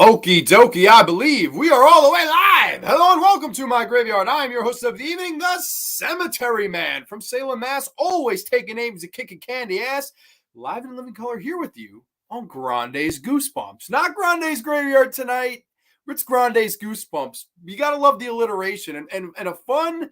Okie dokie, I believe we are all the way live. Hello and welcome to my graveyard. I am your host of the evening, the Cemetery Man from Salem, Mass. Always taking names and kicking candy ass. Live in living color here with you on Grande's Goosebumps. Not Grande's Graveyard tonight. It's Grande's Goosebumps. You got to love the alliteration. And a fun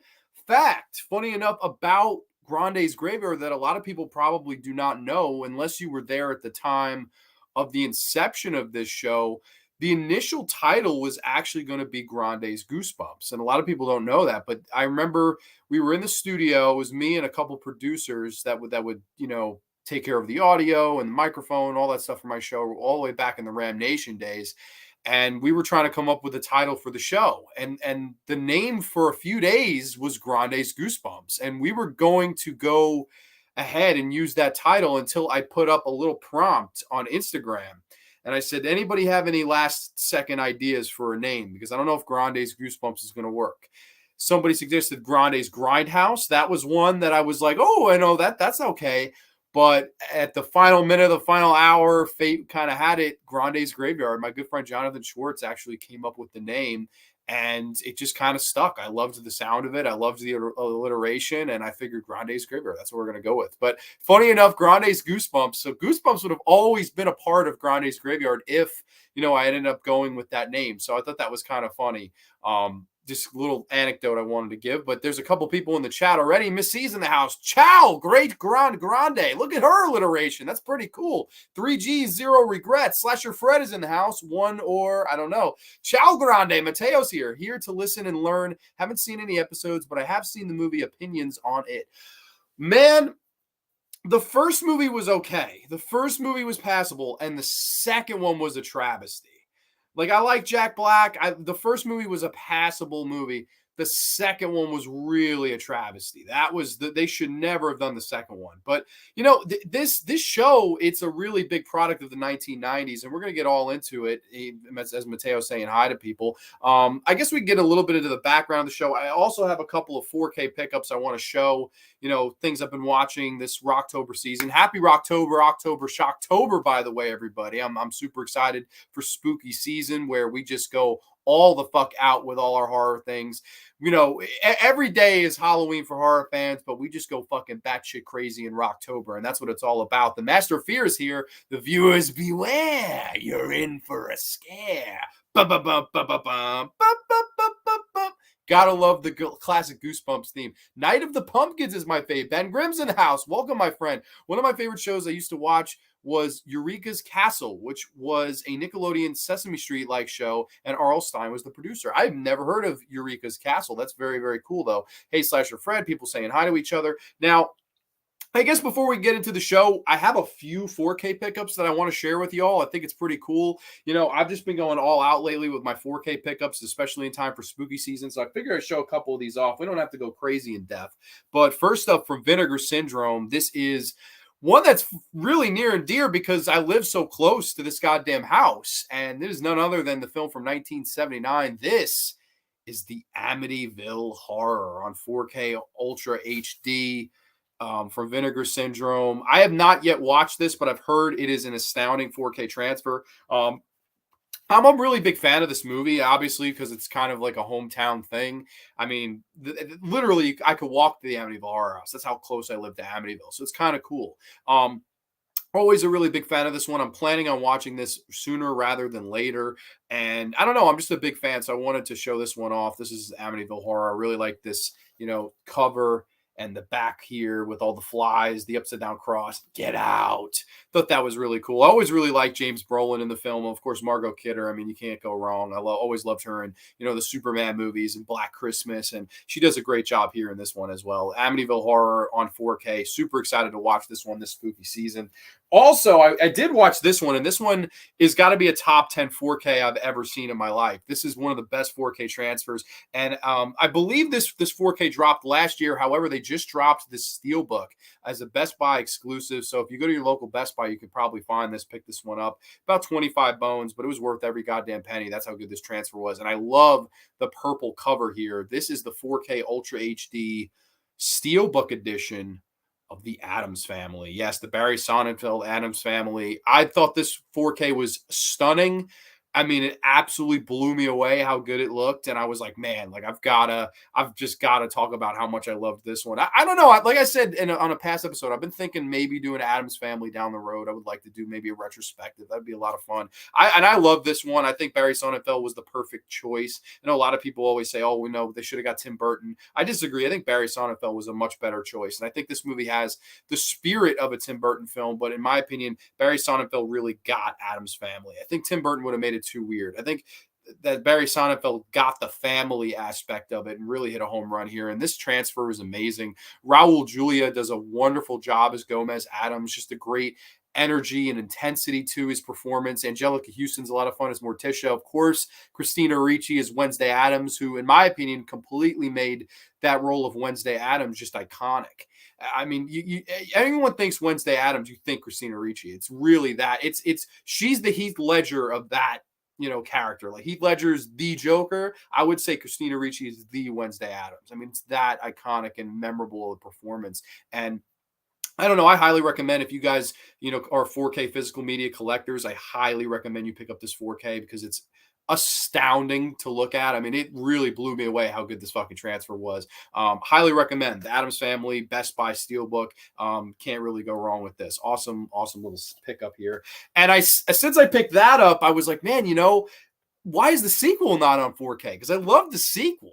fact, funny enough, about Grande's Graveyard that a lot of people probably do not know unless you were there at the time of the inception of this show. The initial title was actually going to be Grande's Goosebumps. And a lot of people don't know that, but I remember we were in the studio. It was me and a couple producers that would, take care of the audio and the microphone, all that stuff for my show, all the way back in the Ram Nation days. And we were trying to come up with a title for the show. And the name for a few days was Grande's Goosebumps. And we were going to go ahead and use that title until I put up a little prompt on Instagram. And I said, anybody have any last second ideas for a name? Because I don't know if Grande's Goosebumps is going to work. Somebody suggested Grande's Grindhouse. That was one that I was like, oh, I know that's okay. But at the final minute, the final hour, fate kind of had it. Grande's Graveyard. My good friend Jonathan Schwartz actually came up with the name. And it just kind of stuck. I loved the sound of it. I loved the alliteration, and I figured Grande's Graveyard. That's what we're going to go with. But funny enough, Grande's Goosebumps. So Goosebumps would have always been a part of Grande's Graveyard if, I ended up going with that name. So I thought that was kind of funny. Just a little anecdote I wanted to give, but there's a couple people in the chat already. Miss C's in the house. Ciao, great Grande. Look at her alliteration. That's pretty cool. 3G, zero regrets. Slasher Fred is in the house. One or, I don't know. Ciao, Grande. Mateo's here to listen and learn. Haven't seen any episodes, but I have seen the movie Opinions on it. Man, the first movie was okay. The first movie was passable, and the second one was a travesty. Like, I like Jack Black. The first movie was a passable movie. The second one was really a travesty. They should never have done the second one. But, this show, it's a really big product of the 1990s, and we're going to get all into it, as Mateo's saying hi to people. I guess we can get a little bit into the background of the show. I also have a couple of 4K pickups I want to show, things I've been watching this Rocktober season. Happy Rocktober, October, Shocktober, by the way, everybody. I'm super excited for spooky season where we just go all the fuck out with all our horror things. Every day is Halloween for horror fans, but we just go fucking batshit crazy in Rocktober, and that's what it's all about. The Master of Fear is here. The viewers beware. You're in for a scare. Gotta love the classic Goosebumps theme. Night of the Pumpkins is my fave. Ben Grimm's in the house. Welcome, my friend. One of my favorite shows I used to watch was Eureka's Castle, which was a Nickelodeon Sesame Street-like show, and R.L. Stine was the producer. I've never heard of Eureka's Castle. That's very, very cool, though. Hey, Slasher Fred, people saying hi to each other. Now, I guess before we get into the show, I have a few 4K pickups that I want to share with y'all. I think it's pretty cool. I've just been going all out lately with my 4K pickups, especially in time for spooky season. So I figured I'd show a couple of these off. We don't have to go crazy in depth. But first up, from Vinegar Syndrome, this is one that's really near and dear because I live so close to this goddamn house. And this is none other than the film from 1979. This is the Amityville Horror on 4K Ultra HD. From Vinegar Syndrome. I have not yet watched this, but I've heard it is an astounding 4K transfer. I'm a really big fan of this movie, obviously, because it's kind of like a hometown thing. I mean, literally, I could walk to the Amityville Horror House. That's how close I live to Amityville. So it's kind of cool. Always a really big fan of this one. I'm planning on watching this sooner rather than later. And I don't know, I'm just a big fan, so I wanted to show this one off. This is Amityville Horror. I really like this, cover and the back here with all the flies, the upside down cross. Get out. Thought that was really cool. I always really liked James Brolin in the film. Of course, Margot Kidder. I mean, you can't go wrong. I always loved her in, the Superman movies and Black Christmas. And she does a great job here in this one as well. Amityville Horror on 4K. Super excited to watch this one this spooky season. Also, I did watch this one, and this one is got to be a top 10 4K I've ever seen in my life. This is one of the best 4K transfers, and I believe this 4K dropped last year. However, they just dropped this Steelbook as a Best Buy exclusive. So if you go to your local Best Buy, you could probably find this, pick this one up. About 25 bones, but it was worth every goddamn penny. That's how good this transfer was, and I love the purple cover here. This is the 4K Ultra HD Steelbook edition of the Addams Family. Yes, the Barry Sonnenfeld Addams Family. I thought this 4K was stunning. I mean, it absolutely blew me away how good it looked, and I was like, man, like I've just gotta talk about how much I loved this one. I don't know, like I said on a past episode, I've been thinking maybe doing Adam's Family down the road. I would like to do maybe a retrospective. That'd be a lot of fun. I love this one. I think Barry Sonnenfeld was the perfect choice. I know a lot of people always say, oh, we know they should have got Tim Burton. I disagree. I think Barry Sonnenfeld was a much better choice, and I think this movie has the spirit of a Tim Burton film, but in my opinion, Barry Sonnenfeld really got Adam's Family. I think Tim Burton would have made it too weird. I think that Barry Sonnenfeld got the family aspect of it and really hit a home run here. And this transfer was amazing. Raul Julia does a wonderful job as Gomez Adams, just a great energy and intensity to his performance. Angelica Houston's a lot of fun as Morticia. Of course, Christina Ricci is Wednesday Addams, who, in my opinion, completely made that role of Wednesday Addams just iconic. I mean, anyone thinks Wednesday Addams, you think Christina Ricci. It's really that. She's the Heath Ledger of that, character. Like Heath Ledger's the Joker. I would say Christina Ricci is the Wednesday Addams. I mean, it's that iconic and memorable a performance. And I don't know. I highly recommend if you guys, are 4K physical media collectors, I highly recommend you pick up this 4K because it's astounding to look at. I mean, it really blew me away how good this fucking transfer was. Highly recommend the Addams Family, Best Buy Steelbook. Can't really go wrong with this. Awesome little pickup here. And since I picked that up, I was like, man, why is the sequel not on 4K? Because I love the sequel.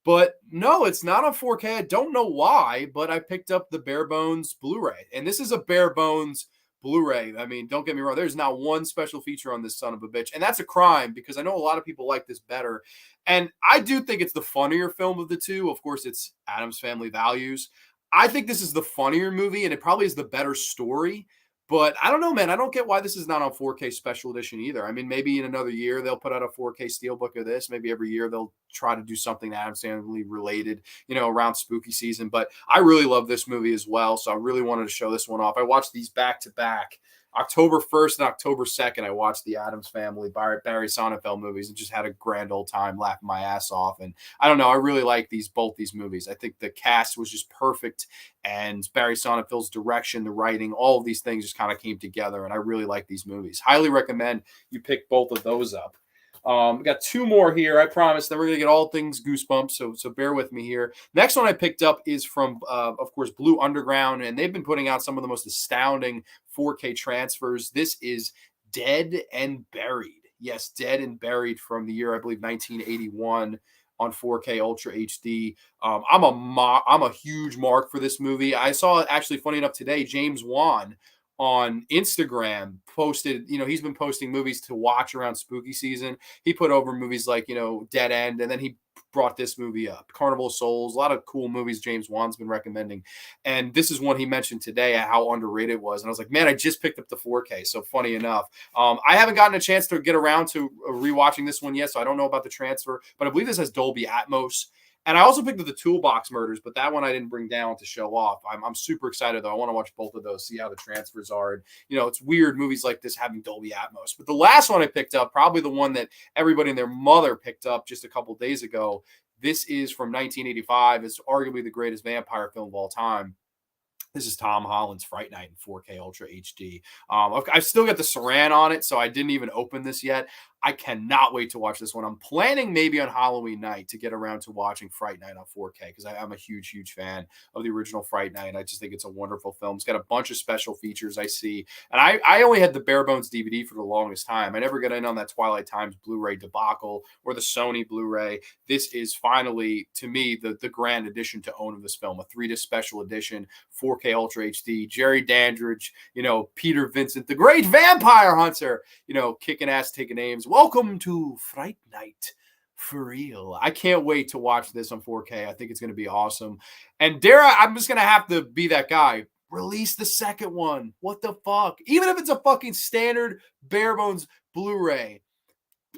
But no, it's not on 4K. I don't know why, but I picked up the bare bones Blu-ray. And this is a bare bones Blu-ray. I mean, don't get me wrong. There's not one special feature on this son of a bitch. And that's a crime because I know a lot of people like this better. And I do think it's the funnier film of the two. Of course, it's Addams Family Values. I think this is the funnier movie, and it probably is the better story. But I don't know, man. I don't get why this is not on 4K special edition either. I mean, maybe in another year they'll put out a 4K steelbook of this. Maybe every year they'll try to do something Addams Family related, around spooky season. But I really love this movie as well, so I really wanted to show this one off. I watched these back to back. October 1st and October 2nd, I watched the Addams Family Barry Sonnenfeld movies and just had a grand old time laughing my ass off. And I don't know, I really like both these movies. I think the cast was just perfect, and Barry Sonnenfeld's direction, the writing, all of these things just kind of came together, and I really like these movies. Highly recommend you pick both of those up. We got two more here, I promise. Then we're going to get all things Goosebumps, so bear with me here. Next one I picked up is from, of course, Blue Underground, and they've been putting out some of the most astounding 4K transfers. This is Dead and Buried. Yes, Dead and Buried from the year, I believe, 1981 on 4K Ultra HD. I'm a huge mark for this movie. I saw, actually, funny enough, today, James Wan on Instagram posted, he's been posting movies to watch around spooky season. He put over movies like, Dead End, and then he brought this movie up, Carnival of Souls, a lot of cool movies James Wan's been recommending. And this is one he mentioned today, how underrated it was. And I was like, man, I just picked up the 4K. So funny enough, I haven't gotten a chance to get around to rewatching this one yet, so I don't know about the transfer, but I believe this has Dolby Atmos. And I also picked up the Toolbox Murders, but that one I didn't bring down to show off. I'm super excited, though. I want to watch both of those, see how the transfers are. And, it's weird movies like this having Dolby Atmos. But the last one I picked up, probably the one that everybody and their mother picked up just a couple days ago, this is from 1985. It's arguably the greatest vampire film of all time. This is Tom Holland's Fright Night in 4K Ultra HD. I've still got the Saran on it, so I didn't even open this yet. I cannot wait to watch this one. I'm planning maybe on Halloween night to get around to watching Fright Night on 4K because I'm a huge fan of the original Fright Night. I just think it's a wonderful film. It's got a bunch of special features I see. And I only had the bare bones DVD for the longest time. I never got in on that Twilight Times Blu-ray debacle or the Sony Blu-ray. This is finally, to me, the grand addition to own of this film, a 3-disc special edition, 4K Ultra HD, Jerry Dandridge, Peter Vincent, the great vampire hunter, kicking ass, taking names. Welcome to Fright Night for real. I can't wait to watch this on 4K. I think it's going to be awesome. And Dara, I'm just going to have to be that guy. Release the second one. What the fuck? Even if it's a fucking standard bare bones Blu-ray,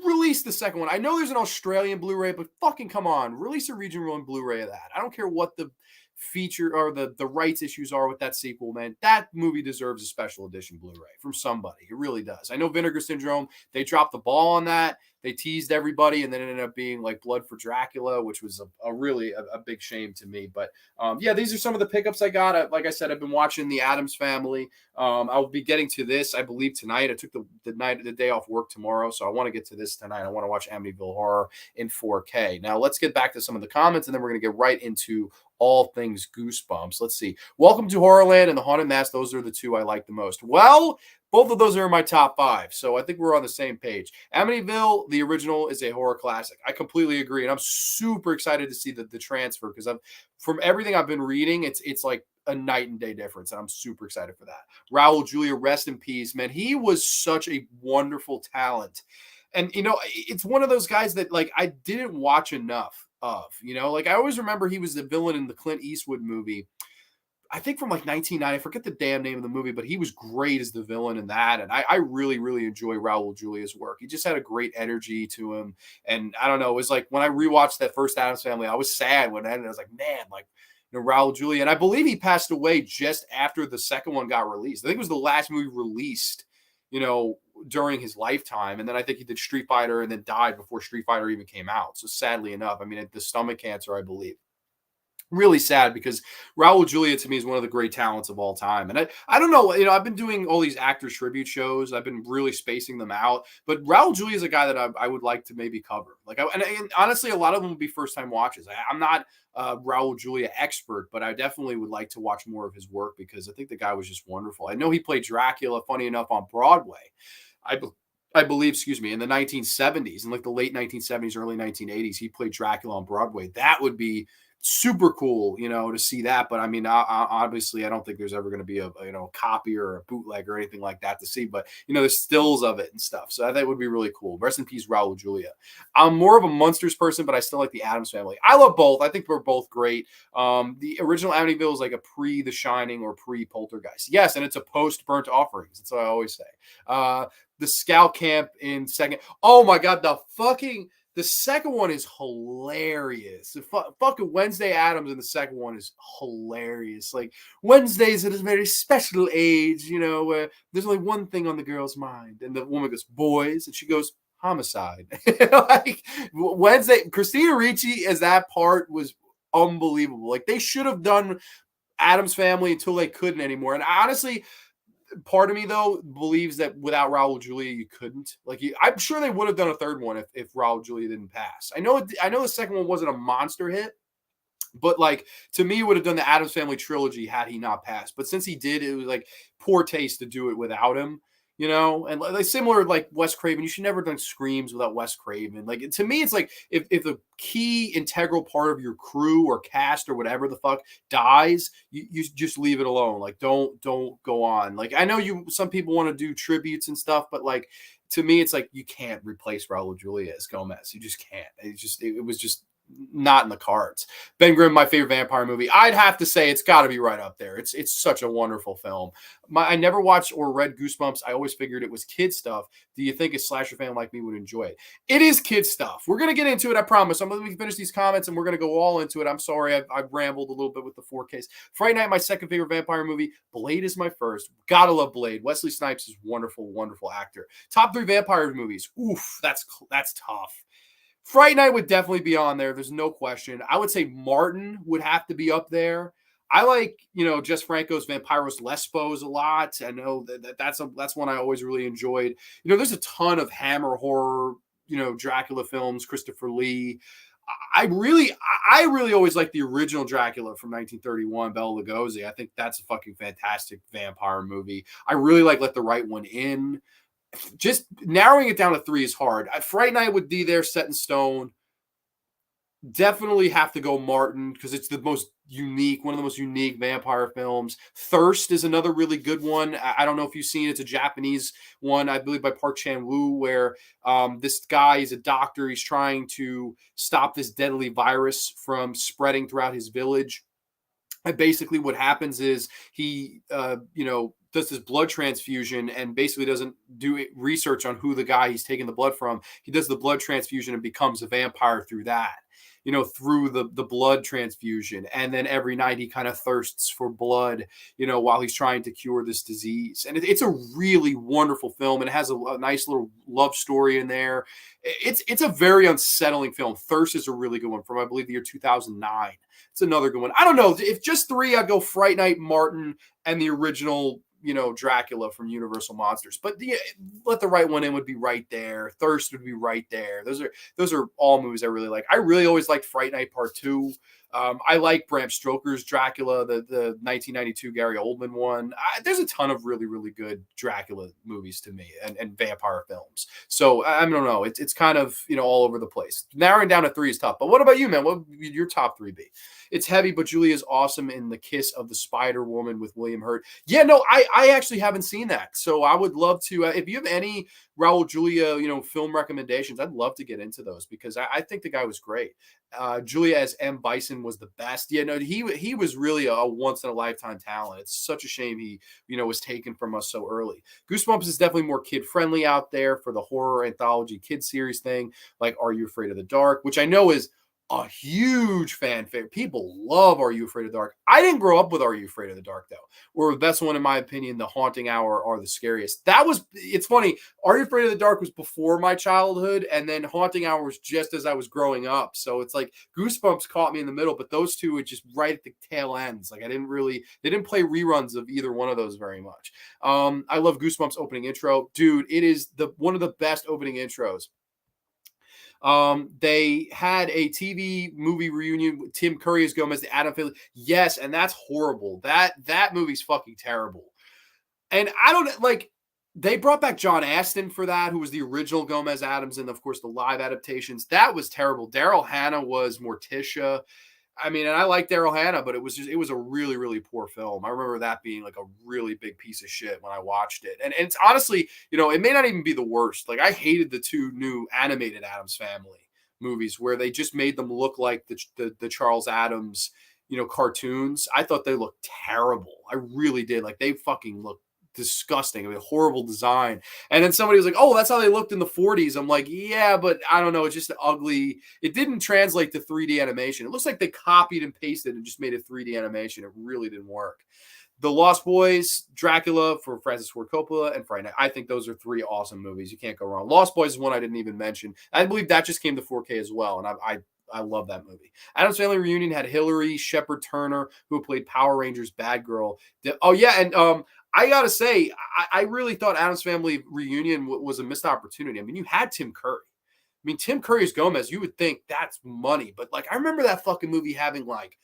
release the second one. I know there's an Australian Blu-ray, but fucking come on. Release a region one Blu-ray of that. I don't care what the feature or the rights issues are with that sequel, man. That movie deserves a special edition Blu-ray from somebody. It really does. I know Vinegar Syndrome, they dropped the ball on that. they teased everybody, and then it ended up being like Blood for Dracula, which was a really a big shame to me. But yeah, these are some of the pickups I got. Like I said, I've been watching The Addams Family. I'll be getting to this, I believe, tonight. I took the day off work tomorrow, so I want to get to this tonight. I want to watch Amityville Horror in 4K. Now let's get back to some of the comments, and then we're going to get right into all things Goosebumps. Let's see. Welcome to Horrorland and The Haunted Mask. Those are the two I like the most. Well, both of those are in my top 5, so I think we're on the same page. Amityville, the original, is a horror classic. I completely agree, and I'm super excited to see the transfer because from everything I've been reading, it's like a night and day difference, and I'm super excited for that. Raul Julia, rest in peace, man. He was such a wonderful talent, and it's one of those guys that like I didn't watch enough of. Like I always remember he was the villain in the Clint Eastwood movie. I think from like 1990, I forget the damn name of the movie, but he was great as the villain in that. And I really, really enjoy Raul Julia's work. He just had a great energy to him. And I don't know, it was like when I rewatched that first Addams Family, I was sad when it ended. I was like, man, like, Raul Julia. And I believe he passed away just after the second one got released. I think it was the last movie released, during his lifetime. And then I think he did Street Fighter and then died before Street Fighter even came out. So sadly enough, I mean, the stomach cancer, I believe. Really sad because Raul Julia to me is one of the great talents of all time. And I don't know, I've been doing all these actors tribute shows. I've been really spacing them out, but Raul Julia is a guy that I would like to maybe cover. Like, and honestly, a lot of them would be first time watches. I'm not a Raul Julia expert, but I definitely would like to watch more of his work because I think the guy was just wonderful. I know he played Dracula, funny enough, on Broadway. I believe, in the 1970s, in like the late 1970s, early 1980s, he played Dracula on Broadway. That would be super cool, to see that. But I mean, obviously, I don't think there's ever going to be a copy or a bootleg or anything like that to see. But there's stills of it and stuff, so I think it would be really cool. Rest in peace, Raul Julia. I'm more of a Munsters person, but I still like the Addams Family. I love both. I think we're both great. The original Amityville is like a pre The Shining or pre Poltergeist. Yes, and it's a post Burnt Offerings. That's what I always say. The Scout Camp in second. Oh my God, the second one is hilarious. Fucking Wednesday Addams in the second one is hilarious. Like, Wednesday's at a very special age, where there's only one thing on the girl's mind. And the woman goes, boys. And she goes, homicide. Like, Wednesday, Christina Ricci as that part was unbelievable. Like, they should have done Addams Family until they couldn't anymore. And honestly, part of me though believes that without Raul Julia you couldn't. Like, I'm sure they would have done a third one if Raul Julia didn't pass. I know the second one wasn't a monster hit, but like, to me, would have done the Addams Family trilogy had he not passed. But since he did, it was like poor taste to do it without him. And like similar like Wes Craven, you should never have done Screams without Wes Craven. Like, to me, it's like if the key integral part of your crew or cast or whatever the fuck dies, you just leave it alone. Like, don't go on. Like, I know some people want to do tributes and stuff, but like, to me, it's like you can't replace Raul Julia as Gomez. You just can't. It was just not in the cards. Ben Grimm, my favorite vampire movie. I'd have to say it's got to be right up there. It's such a wonderful film. I never watched or read Goosebumps. I always figured it was kid stuff. Do you think a slasher fan like me would enjoy it? It is kid stuff. We're going to get into it, I promise. I'm going to finish these comments and we're going to go all into it. I'm sorry, I've rambled a little bit with the 4Ks. Fright Night, my second favorite vampire movie. Blade is my first. Gotta love Blade. Wesley Snipes is wonderful, wonderful actor. Top 3 vampire movies. Oof, that's tough. Fright Night would definitely be on there. There's no question. I would say Martin would have to be up there. I like, Jess Franco's Vampiros Lesbos a lot. I know that's one I always really enjoyed. There's a ton of Hammer horror, Dracula films, Christopher Lee. I really always like the original Dracula from 1931, Bela Lugosi. I think that's a fucking fantastic vampire movie. I really like Let the Right One In. Just narrowing it down to 3 is hard. Fright Night would be there, set in stone. Definitely have to go Martin because it's one of the most unique vampire films. Thirst is another really good one. I don't know if you've seen it. It's a Japanese one, I believe, by Park Chan-woo, where this guy is a doctor. He's trying to stop this deadly virus from spreading throughout his village. And basically what happens is he, does this blood transfusion and basically doesn't do research on who the guy he's taking the blood from. He does the blood transfusion and becomes a vampire through that. through the blood transfusion. And then every night he kind of thirsts for blood, while he's trying to cure this disease. And it's a really wonderful film. And it has a nice little love story in there. It's a very unsettling film. Thirst is a really good one from, I believe, the year 2009. It's another good one. I don't know. If just three, I'd go Fright Night, Martin, and the original, Dracula from Universal Monsters. But Let the Right One In would be right there. Thirst would be right there. Those are all movies I really like. I really always liked Fright Night Part 2. I like Bram Stoker's Dracula, the 1992 Gary Oldman one. There's a ton of really, really good Dracula movies to me, and vampire films. So I don't know. It's kind of, all over the place. Narrowing down to three is tough. But what about you, man? What would your top three be? It's heavy, but Julia's awesome in The Kiss of the Spider Woman with William Hurt. Yeah, no, I actually haven't seen that. So I would love to, if you have any Raul Julia, film recommendations, I'd love to get into those, because I think the guy was great. Julia as M. Bison was the best. Yeah, no, he was really a once in a lifetime talent. It's such a shame he, was taken from us so early. Goosebumps is definitely more kid friendly out there for the horror anthology kid series thing, like Are You Afraid of the Dark, which I know is a huge fan favorite. People love Are You Afraid of the Dark. I didn't grow up with Are You Afraid of the Dark, though. Or that's one, in my opinion, The Haunting Hour are the scariest. It's funny. Are You Afraid of the Dark was before my childhood, and then Haunting Hour was just as I was growing up. So it's like Goosebumps caught me in the middle, but those two were just right at the tail ends. Like they didn't play reruns of either one of those very much. I love Goosebumps opening intro. Dude, it is one of the best opening intros. They had a TV movie reunion with Tim Curry as Gomez, the Adam family. Yes, and that's horrible. That movie's fucking terrible. And I don't like. They brought back John Astin for that, who was the original Gomez Adams, and of course the live adaptations. That was terrible. Daryl Hannah was Morticia. I mean, and I like Daryl Hannah, but it was a really, really poor film. I remember that being like a really big piece of shit when I watched it. And it's honestly, it may not even be the worst. Like I hated the two new animated Addams Family movies where they just made them look like the Charles Addams, cartoons. I thought they looked terrible. I really did. Like they fucking looked disgusting. I mean, horrible design. And then somebody was like, "Oh, that's how they looked in the 40s." I'm like, "Yeah, but I don't know. It's just ugly. It didn't translate to 3D animation. It looks like they copied and pasted and just made a 3D animation. It really didn't work." The Lost Boys, Dracula for Francis Ford Coppola, and Friday Night. I think those are three awesome movies. You can't go wrong. Lost Boys is one I didn't even mention. I believe that just came to 4K as well, and I love that movie. Addams Family Reunion had Hillary Shepard Turner, who played Power Rangers Bad Girl. Oh yeah, and I gotta say, I really thought Addams Family Reunion was a missed opportunity. I mean, you had Tim Curry. I mean, Tim Curry's Gomez. You would think that's money, but like I remember that fucking movie having like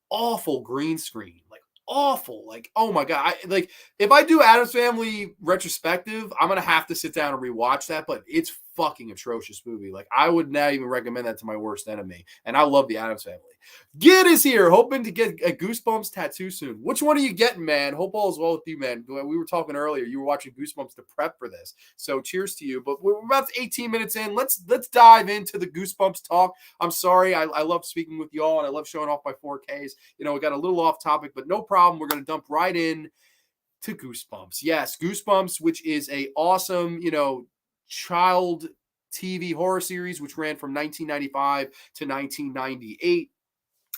awful green screen, like awful. Like, oh my god, like if I do Addams Family retrospective, I'm gonna have to sit down and rewatch that. But it's fucking atrocious movie. Like I would not even recommend that to my worst enemy. And I love the Addams Family. Gid is here, hoping to get a Goosebumps tattoo soon. Which one are you getting, man? Hope all is well with you, man. We were talking earlier. You were watching Goosebumps to prep for this, so cheers to you. But we're about 18 minutes in. Let's dive into the Goosebumps talk. I'm sorry, I love speaking with y'all, and I love showing off my 4Ks. We got a little off topic, but no problem. We're gonna dump right in to Goosebumps. Yes, Goosebumps, which is a awesome, child TV horror series, which ran from 1995 to 1998.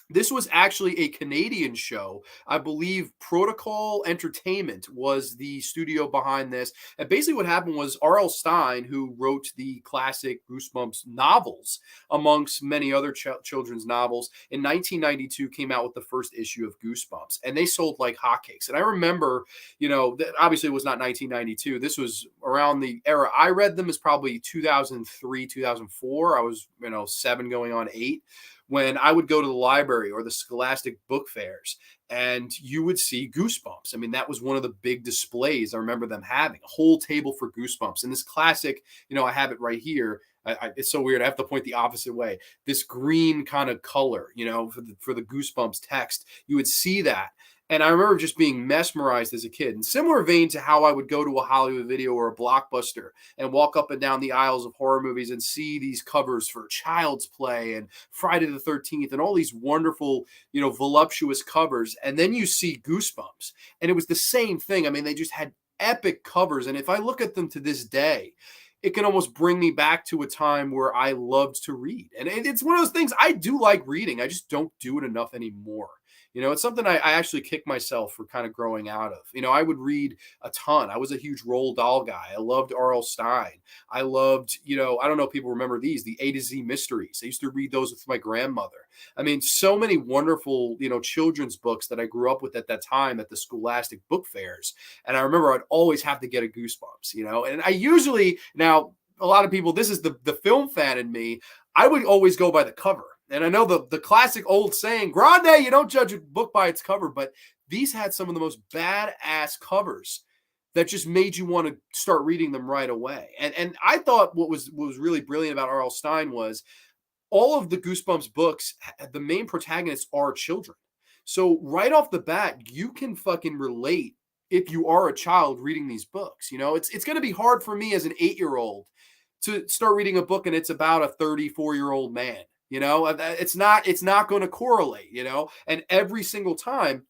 This was actually a Canadian show. I believe Protocol Entertainment was the studio behind this. And basically what happened was R.L. Stine, who wrote the classic Goosebumps novels, amongst many other children's novels, in 1992 came out with the first issue of Goosebumps. And they sold like hotcakes. And I remember, obviously it was not 1992. This was around the era I read them, is probably 2003, 2004. I was, 7 going on 8. When I would go to the library or the Scholastic book fairs, and you would see Goosebumps. I mean, that was one of the big displays I remember them having, a whole table for Goosebumps. And this classic, I have it right here. It's so weird. I have to point the opposite way. This green kind of color, for the Goosebumps text, you would see that. And I remember just being mesmerized as a kid. In similar vein to how I would go to a Hollywood Video or a Blockbuster and walk up and down the aisles of horror movies and see these covers for Child's Play and Friday the 13th and all these wonderful, voluptuous covers. And then you see Goosebumps. And it was the same thing. I mean, they just had epic covers. And if I look at them to this day, it can almost bring me back to a time where I loved to read. And it's one of those things, I do like reading. I just don't do it enough anymore. It's something I actually kick myself for kind of growing out of. I would read a ton. I was a huge Roald Dahl guy. I loved R.L. Stine. I loved, I don't know if people remember these, the A to Z mysteries. I used to read those with my grandmother. I mean, so many wonderful, children's books that I grew up with at that time at the scholastic book fairs. And I remember I'd always have to get a Goosebumps, and I usually, now, a lot of people, this is the film fan in me, I would always go by the cover. And I know the classic old saying, Grande, you don't judge a book by its cover, but these had some of the most badass covers that just made you want to start reading them right away. And I thought what was really brilliant about R.L. Stine was all of the Goosebumps books, the main protagonists are children. So right off the bat, you can fucking relate if you are a child reading these books. It's going to be hard for me as an 8-year-old to start reading a book and it's about a 34-year-old man. It's not going to correlate, and every single time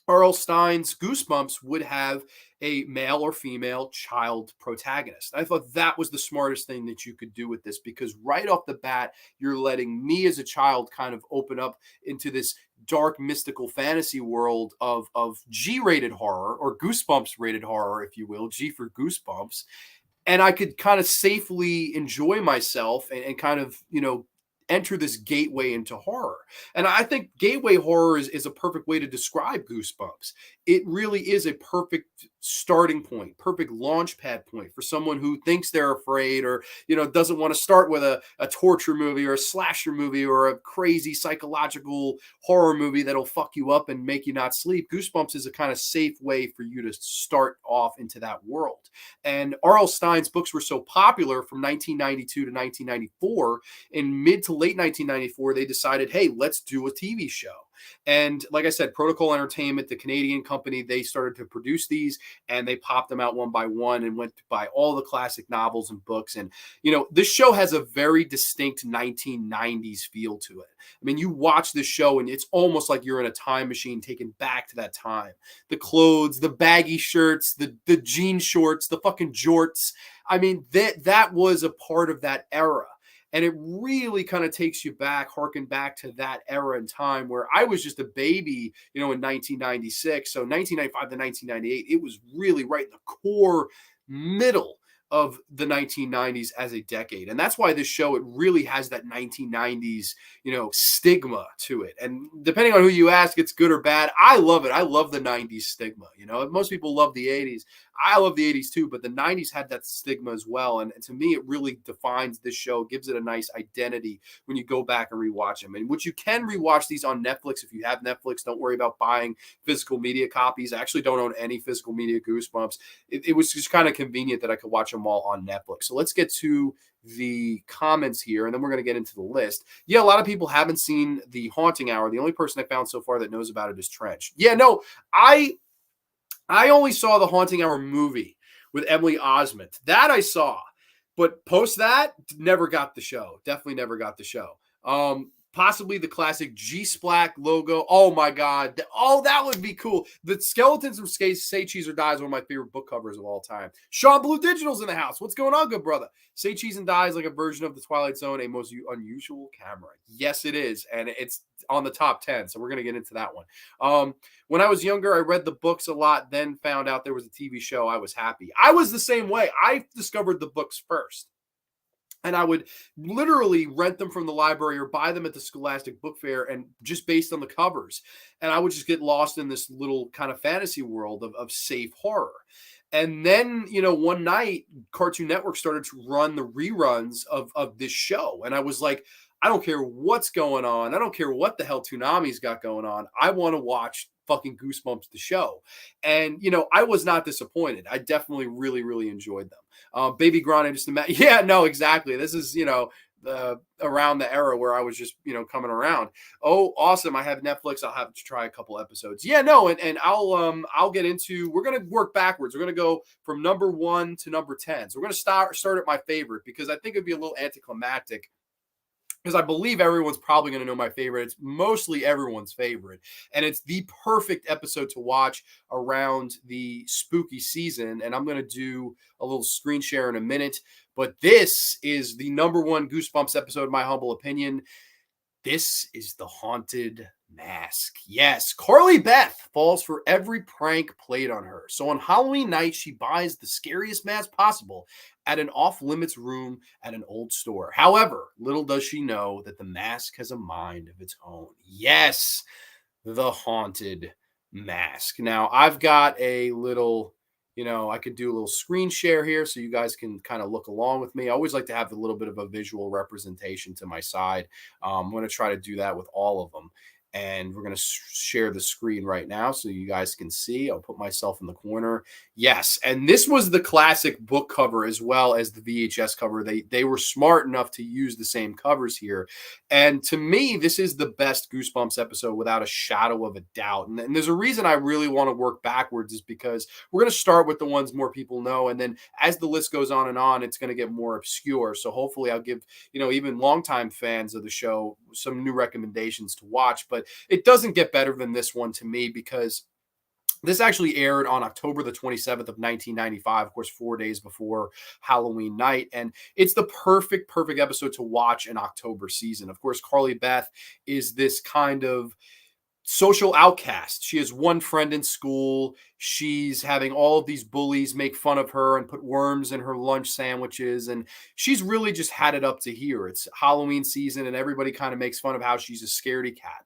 R.L. Stine's Goosebumps would have a male or female child protagonist. I thought that was the smartest thing that you could do with this, because right off the bat, you're letting me as a child kind of open up into this dark mystical fantasy world of G-rated horror, or Goosebumps rated horror, if you will, G for Goosebumps. And I could kind of safely enjoy myself and kind of, enter this gateway into horror. And I think gateway horror is a perfect way to describe Goosebumps. It really is a perfect starting point, perfect launch pad point for someone who thinks they're afraid, or, doesn't want to start with a torture movie or a slasher movie or a crazy psychological horror movie that'll fuck you up and make you not sleep. Goosebumps is a kind of safe way for you to start off into that world. And R.L. Stine's books were so popular from 1992 to 1994. In mid to late 1994, they decided, hey, let's do a TV show. And like I said, Protocol Entertainment, the Canadian company, they started to produce these, and they popped them out one by one and went to buy all the classic novels and books. And, this show has a very distinct 1990s feel to it. I mean, you watch this show and it's almost like you're in a time machine taken back to that time. The clothes, the baggy shirts, the jean shorts, the fucking jorts. I mean, that was a part of that era. And it really kind of takes you back, harken back to that era in time where I was just a baby, in 1996. So 1995 to 1998, it was really right in the core middle of the 1990s as a decade. And that's why this show, it really has that 1990s, stigma to it. And depending on who you ask, it's good or bad. I love it. I love the 90s stigma. Most people love the 80s. I love the 80s too, but the 90s had that stigma as well. And to me, it really defines this show, gives it a nice identity when you go back and rewatch them. And which you can rewatch these on Netflix. If you have Netflix, don't worry about buying physical media copies. I actually don't own any physical media Goosebumps. It was just kind of convenient that I could watch them all on Netflix. So let's get to the comments here, and then we're going to get into the list. Yeah, a lot of people haven't seen The Haunting Hour. The only person I found so far that knows about it is Trench. Yeah, no, I only saw the Haunting Hour movie with Emily Osment. That I saw. But post that, never got the show. Definitely never got the show. Possibly the classic G-Splack logo. Oh, my God. Oh, that would be cool. The Skeletons from Say Cheese or Die is one of my favorite book covers of all time. Sean Blue Digital's in the house. What's going on, good brother? Say Cheese and Die is like a version of The Twilight Zone, a most unusual camera. Yes, it is. And it's on the top 10, so we're going to get into that one. When I was younger, I read the books a lot, then found out there was a TV show. I was happy. I was the same way. I discovered the books first. And I would literally rent them from the library or buy them at the Scholastic Book Fair, and just based on the covers. And I would just get lost in this little kind of fantasy world of safe horror. And then, one night, Cartoon Network started to run the reruns of this show. And I was like, I don't care what's going on. I don't care what the hell Toonami's got going on. I want to watch fucking Goosebumps the show. And, I was not disappointed. I definitely really, really enjoyed them. Baby Grande, just imagine. Yeah, no, exactly. This is, around the era where I was just, coming around. Oh, awesome. I have Netflix. I'll have to try a couple episodes. Yeah, no. And I'll get into, we're going to work backwards. We're going to go from number 1 to number 10. So we're going to start at my favorite, because I think it'd be a little anticlimactic because I believe everyone's probably going to know my favorite. It's mostly everyone's favorite. And it's the perfect episode to watch around the spooky season. And I'm going to do a little screen share in a minute. But this is the number one Goosebumps episode, in my humble opinion. This is the haunted mask. Yes, Carly Beth falls for every prank played on her. So on Halloween night, she buys the scariest mask possible at an off-limits room at an old store. However, little does she know that the mask has a mind of its own. Yes, the haunted mask. Now, I've got a little, I could do a little screen share here so you guys can kind of look along with me. I always like to have a little bit of a visual representation to my side. I'm going to try to do that with all of them. And we're going to share the screen right now so you guys can see. I'll put myself in the corner. Yes, and this was the classic book cover as well as the VHS cover. They were smart enough to use the same covers here. And to me, this is the best Goosebumps episode without a shadow of a doubt. And there's a reason I really want to work backwards is because we're going to start with the ones more people know. And then as the list goes on, it's going to get more obscure. So hopefully I'll give, even longtime fans of the show some new recommendations to watch. But it doesn't get better than this one to me because this actually aired on October the 27th of 1995, of course, 4 days before Halloween night. And it's the perfect episode to watch in October season. Of course, Carly Beth is this kind of social outcast. She has one friend in school. She's having all of these bullies make fun of her and put worms in her lunch sandwiches. And she's really just had it up to here. It's Halloween season and everybody kind of makes fun of how she's a scaredy cat.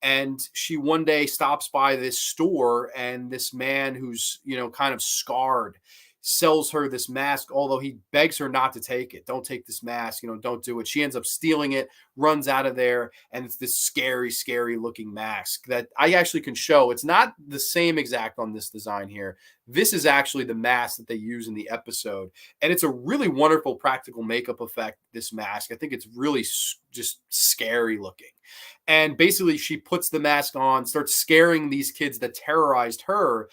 And she one day stops by this store and this man who's, kind of scarred sells her this mask, although he begs her not to take it. Don't take this mask, don't do it. She ends up stealing it, runs out of there, and it's this scary looking mask that I actually can show. It's not the same exact on this design here. This is actually the mask that they use in the episode, and it's a really wonderful practical makeup effect, this mask. I think it's really just scary looking. And basically, she puts the mask on, starts scaring these kids that terrorized her.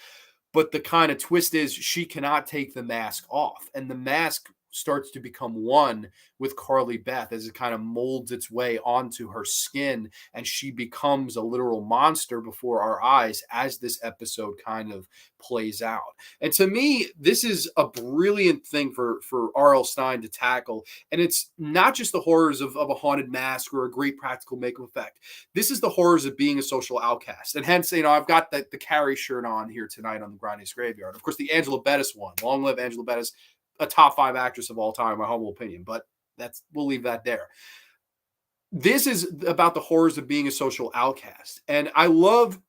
But the kind of twist is she cannot take the mask off. And the mask starts to become one with Carly Beth as it kind of molds its way onto her skin. And she becomes a literal monster before our eyes as this episode kind of plays out. And to me, this is a brilliant thing for R.L. Stine to tackle. And it's not just the horrors of a haunted mask or a great practical makeup effect. This is the horrors of being a social outcast. And hence, I've got the Carrie shirt on here tonight on the Grande's Graveyard. Of course, the Angela Bettis one. Long live Angela Bettis, a top 5 actress of all time, in my humble opinion. But we'll leave that there. This is about the horrors of being a social outcast. And I love,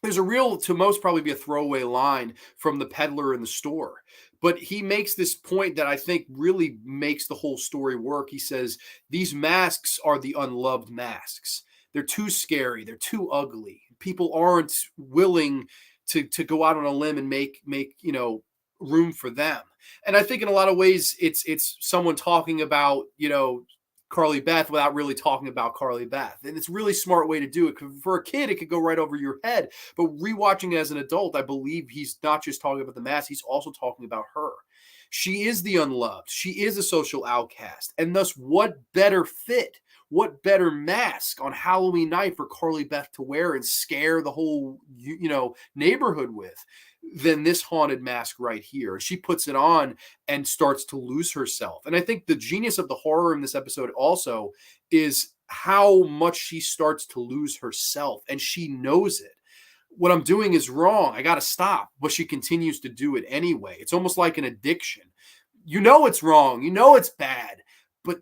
there's a real, to most probably be a throwaway line from the peddler in the store. But he makes this point that I think really makes the whole story work. He says, these masks are the unloved masks. They're too scary. They're too ugly. People aren't willing to go out on a limb and make room for them. And I think in a lot of ways it's someone talking about, Carly Beth without really talking about Carly Beth. And it's a really smart way to do it. For a kid, it could go right over your head. But rewatching it as an adult, I believe he's not just talking about the mask, he's also talking about her. She is the unloved. She is a social outcast. And thus, what better fit? What better mask on Halloween night for Carly Beth to wear and scare the whole, neighborhood with than this haunted mask right here? She puts it on and starts to lose herself. And I think the genius of the horror in this episode also is how much she starts to lose herself, and she knows it. What I'm doing is wrong. I got to stop. But she continues to do it anyway. It's almost like an addiction. It's wrong. It's bad. But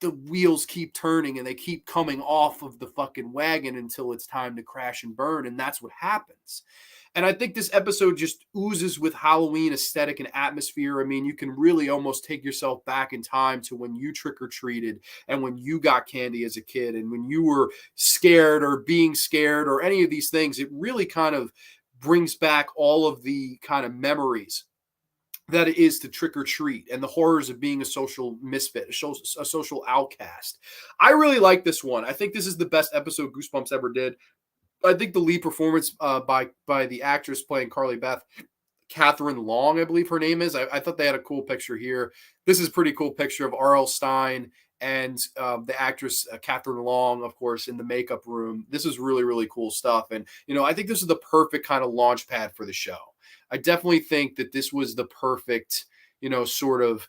the wheels keep turning and they keep coming off of the fucking wagon until it's time to crash and burn. And that's what happens. And I think this episode just oozes with Halloween aesthetic and atmosphere. I mean, you can really almost take yourself back in time to when you trick-or-treated and when you got candy as a kid and when you were scared or being scared or any of these things. It really kind of brings back all of the kind of memories that it is to trick or treat and the horrors of being a social misfit, a social outcast. I really like this one. I think this is the best episode Goosebumps ever did. I think the lead performance by the actress playing Carly Beth, Catherine Long, I believe her name is. I thought they had a cool picture here. This is a pretty cool picture of R.L. Stine and the actress Catherine Long, of course, in the makeup room. This is really, really cool stuff. And, I think this is the perfect kind of launch pad for the show. I definitely think that this was the perfect, sort of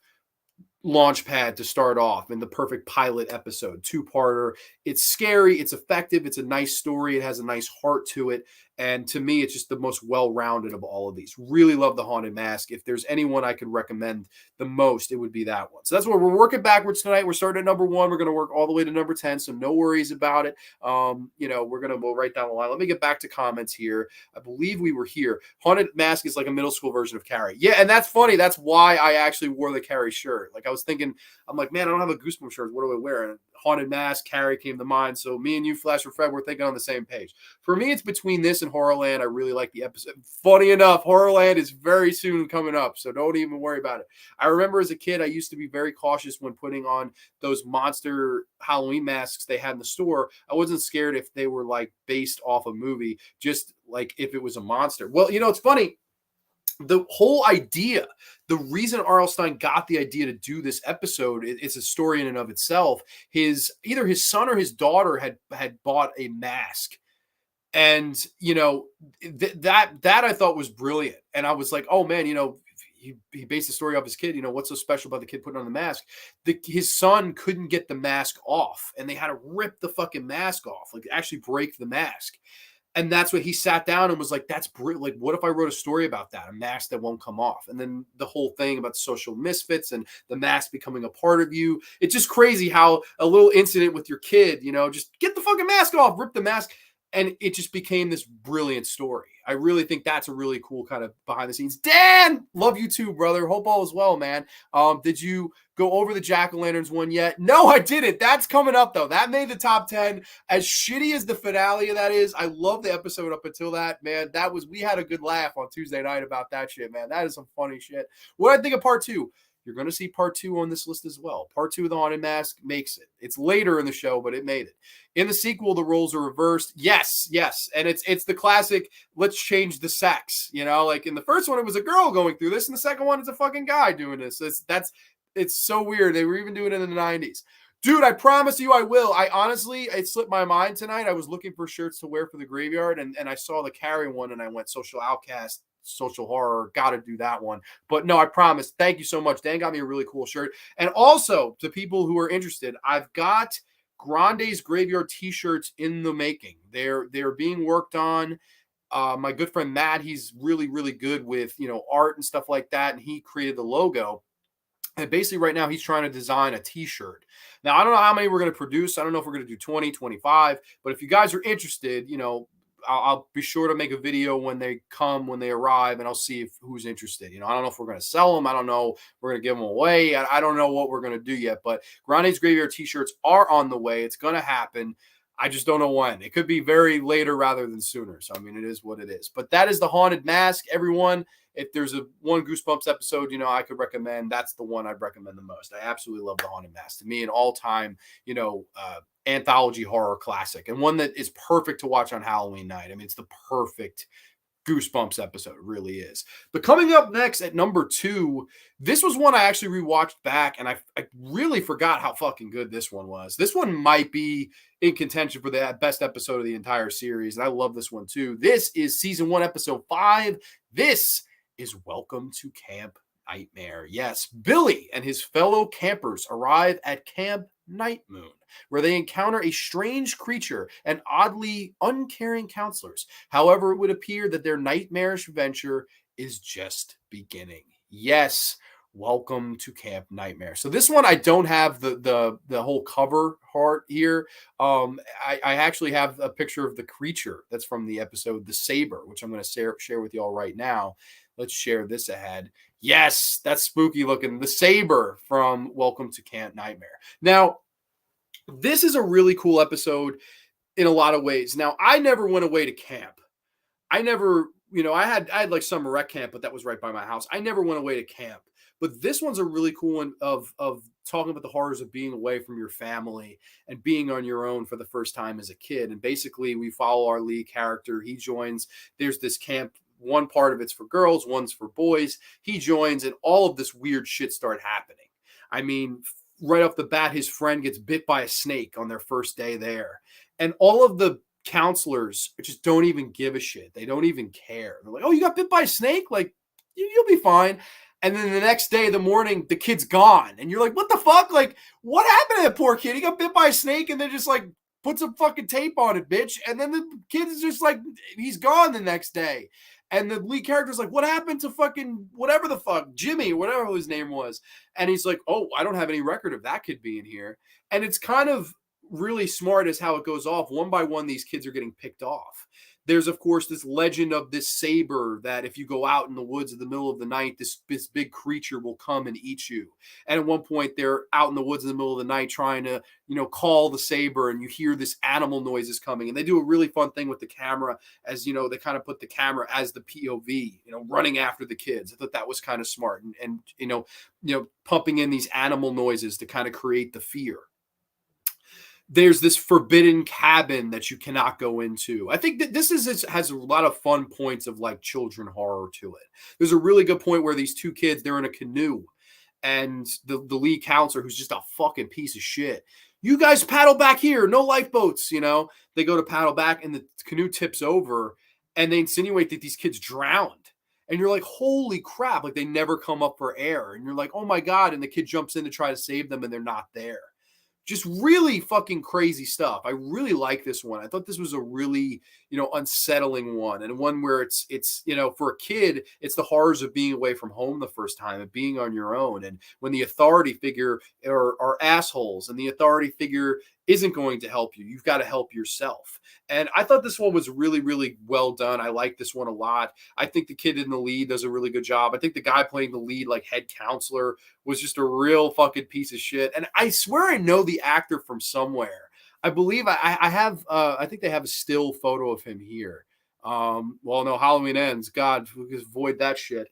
launch pad to start off, and the perfect pilot episode, two-parter. It's scary, it's effective, it's a nice story, it has a nice heart to it, and to me it's just the most well-rounded of all of these. Really love the Haunted Mask. If there's anyone I could recommend the most, it would be that one. So that's what we're working backwards tonight. We're starting at number 1, we're going to work all the way to number 10, so no worries about it. We're going to go right down the line. Let me get back to comments here. I believe we were here. Haunted Mask is like a middle school version of Carrie. Yeah, and that's funny. That's why I actually wore the Carrie shirt. Like, I was thinking, I'm like, man, I don't have a Goosebumps shirt. What do I wear? And Haunted Mask, Carrie came to mind. So me and you, Flash and Fred, we're thinking on the same page. For me, it's between this and Horrorland. I really like the episode. Funny enough, Horrorland is very soon coming up, so don't even worry about it. I remember as a kid, I used to be very cautious when putting on those monster Halloween masks they had in the store. I wasn't scared if they were like based off a movie, just like if it was a monster. Well, it's funny. The whole idea, the reason R.L. Stine got the idea to do this episode, it's a story in and of itself. Either his son or his daughter had bought a mask, and that I thought was brilliant. And I was like, oh man, he based the story off his kid. What's so special about the kid putting on the mask? His son couldn't get the mask off, and they had to rip the fucking mask off, like actually break the mask. And that's what he sat down and was like, that's brilliant. Like, what if I wrote a story about that? A mask that won't come off. And then the whole thing about the social misfits and the mask becoming a part of you. It's just crazy how a little incident with your kid, just get the fucking mask off, rip the mask. And it just became this brilliant story. I really think that's a really cool kind of behind the scenes. Dan, love you too, brother. Hope all is well, man. Did you go over the Jack-o'-lanterns one yet? No, I didn't. That's coming up, though. That made the top 10. As shitty as the finale of that is, I love the episode up until that, man. We had a good laugh on Tuesday night about that shit, man. That is some funny shit. What do I think of part 2? You're going to see part 2 on this list as well. Part 2 of The Haunted Mask makes it. It's later in the show, but it made it. In the sequel, the roles are reversed. Yes. And it's the classic, let's change the sex. Like in the first one, it was a girl going through this. And the second one, it's a fucking guy doing this. It's so weird. They were even doing it in the 90s. Dude, I promise you I will. It slipped my mind tonight. I was looking for shirts to wear for the graveyard, and I saw the Carrie one, and I went social outcast, social horror, gotta do that one. But no, I promise. Thank you so much. Dan got me a really cool shirt. And also, to people who are interested, I've got Grande's graveyard t-shirts in the making. They're being worked on. My good friend Matt, he's really, really good with art and stuff like that, and he created the logo. And basically right now he's trying to design a t-shirt. Now, I don't know how many we're going to produce. I don't know if we're going to do 20, 25, but if you guys are interested, I'll be sure to make a video when they arrive, and I'll see who's interested. I don't know if we're going to sell them. I don't know. We're going to give them away. I don't know what we're going to do yet, but Grande's Graveyard t-shirts are on the way. It's going to happen. I just don't know when. It could be very later rather than sooner. So, it is what it is. But that is the Haunted Mask, everyone. If there's one Goosebumps episode, I could recommend, that's the one I'd recommend the most. I absolutely love the Haunted Mask. To me, an all-time, anthology horror classic, and one that is perfect to watch on Halloween night. It's the perfect Goosebumps episode. It really is. But coming up next at number 2, this was one I actually rewatched back, and I really forgot how fucking good this one was. This one might be in contention for the best episode of the entire series, and I love this one too. This is season 1, episode 5. This is Welcome to Camp Nightmare. Yes, Billy and his fellow campers arrive at Camp Night Moon, where they encounter a strange creature and oddly uncaring counselors. However, it would appear that their nightmarish venture is just beginning. Yes, Welcome to Camp Nightmare. So this one, I don't have the whole cover art here. I actually have a picture of the creature that's from the episode, the Saber, which I'm going to share with you all right now. Let's share this ahead. Yes, that's spooky looking. The Saber from Welcome to Camp Nightmare. Now, this is a really cool episode in a lot of ways. Now, I never went away to camp. I never, I had like summer rec camp, but that was right by my house. I never went away to camp. But this one's a really cool one of talking about the horrors of being away from your family and being on your own for the first time as a kid. And basically, we follow our lead character. He joins. There's this camp. One part of it's for girls, one's for boys. He joins, and all of this weird shit started happening. right off the bat, his friend gets bit by a snake on their first day there. And all of the counselors just don't even give a shit. They don't even care. They're like, oh, you got bit by a snake? Like, you'll be fine. And then the next day, the morning, the kid's gone. And you're like, what the fuck? Like, what happened to that poor kid? He got bit by a snake and then just like put some fucking tape on it, bitch. And then the kid is just like, he's gone the next day. And the lead character's like, what happened to fucking whatever the fuck, Jimmy, whatever his name was. And he's like, oh, I don't have any record of that kid being here. And it's kind of really smart as how it goes off. One by one, these kids are getting picked off. There's, of course, this legend of this saber that if you go out in the woods in the middle of the night, this big creature will come and eat you. And at one point, they're out in the woods in the middle of the night trying to, call the saber, and you hear this animal noises coming. And they do a really fun thing with the camera, as, they kind of put the camera as the POV, running after the kids. I thought that was kind of smart, and pumping in these animal noises to kind of create the fear. There's this forbidden cabin that you cannot go into. I think that this has a lot of fun points of like children horror to it. There's a really good point where these two kids, they're in a canoe, and the lead counselor, who's just a fucking piece of shit, you guys paddle back here, no lifeboats. They go to paddle back and the canoe tips over, and they insinuate that these kids drowned. And you're like, holy crap, like they never come up for air. And you're like, oh my God. And the kid jumps in to try to save them, and they're not there. Just really fucking crazy stuff. I really like this one. I thought this was a really, unsettling one, and one where it's for a kid, it's the horrors of being away from home the first time and being on your own. And when the authority figure are assholes, and the authority figure isn't going to help you, you've got to help yourself. And I thought this one was really, really well done. I like this one a lot. I think the kid in the lead does a really good job. I think the guy playing the lead, like head counselor, was just a real fucking piece of shit. And I swear I know the actor from somewhere. I believe I have, I think they have a still photo of him here. Well, no, Halloween Ends. God, we just avoid that shit.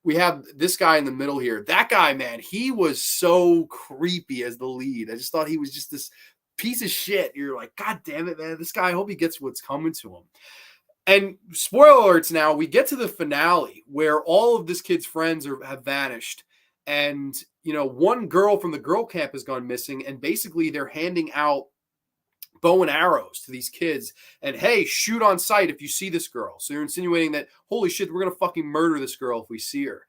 We have this guy in the middle here. That guy, man, he was so creepy as the lead. I just thought he was just this piece of shit. You're like, God damn it, man. This guy, I hope he gets what's coming to him. And spoiler alerts now, we get to the finale where all of this kid's friends have vanished. And, one girl from the girl camp has gone missing. And basically they're handing out bow and arrows to these kids. And, hey, shoot on sight if you see this girl. So you're insinuating that, holy shit, we're going to fucking murder this girl if we see her.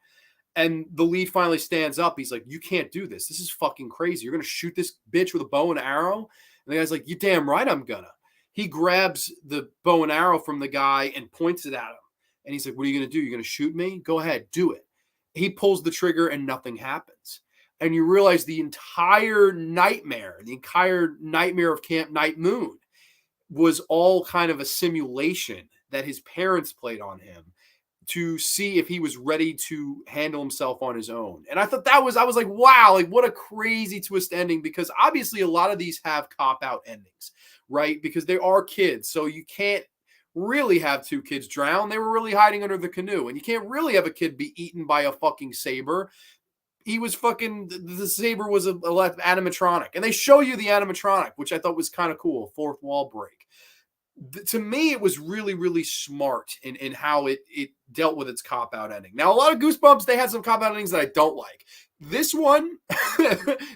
And the lead finally stands up. He's like, you can't do this. This is fucking crazy. You're going to shoot this bitch with a bow and arrow? And the guy's like, you damn right I'm gonna. He grabs the bow and arrow from the guy and points it at him. And he's like, what are you going to do? You're going to shoot me? Go ahead, do it. He pulls the trigger and nothing happens. And you realize the entire nightmare of Camp Night Moon was all kind of a simulation that his parents played on him to see if he was ready to handle himself on his own. And I thought I was like, wow, like what a crazy twist ending, because obviously a lot of these have cop-out endings, right? Because they are kids. So you can't really have two kids drown. They were really hiding under the canoe. And you can't really have a kid be eaten by a fucking saber. He was fucking, the saber was a animatronic. And they show you the animatronic, which I thought was kind of cool. Fourth wall break. To me, it was really, really smart in how it dealt with its cop-out ending. Now, a lot of Goosebumps, they had some cop-out endings that I don't like. This one,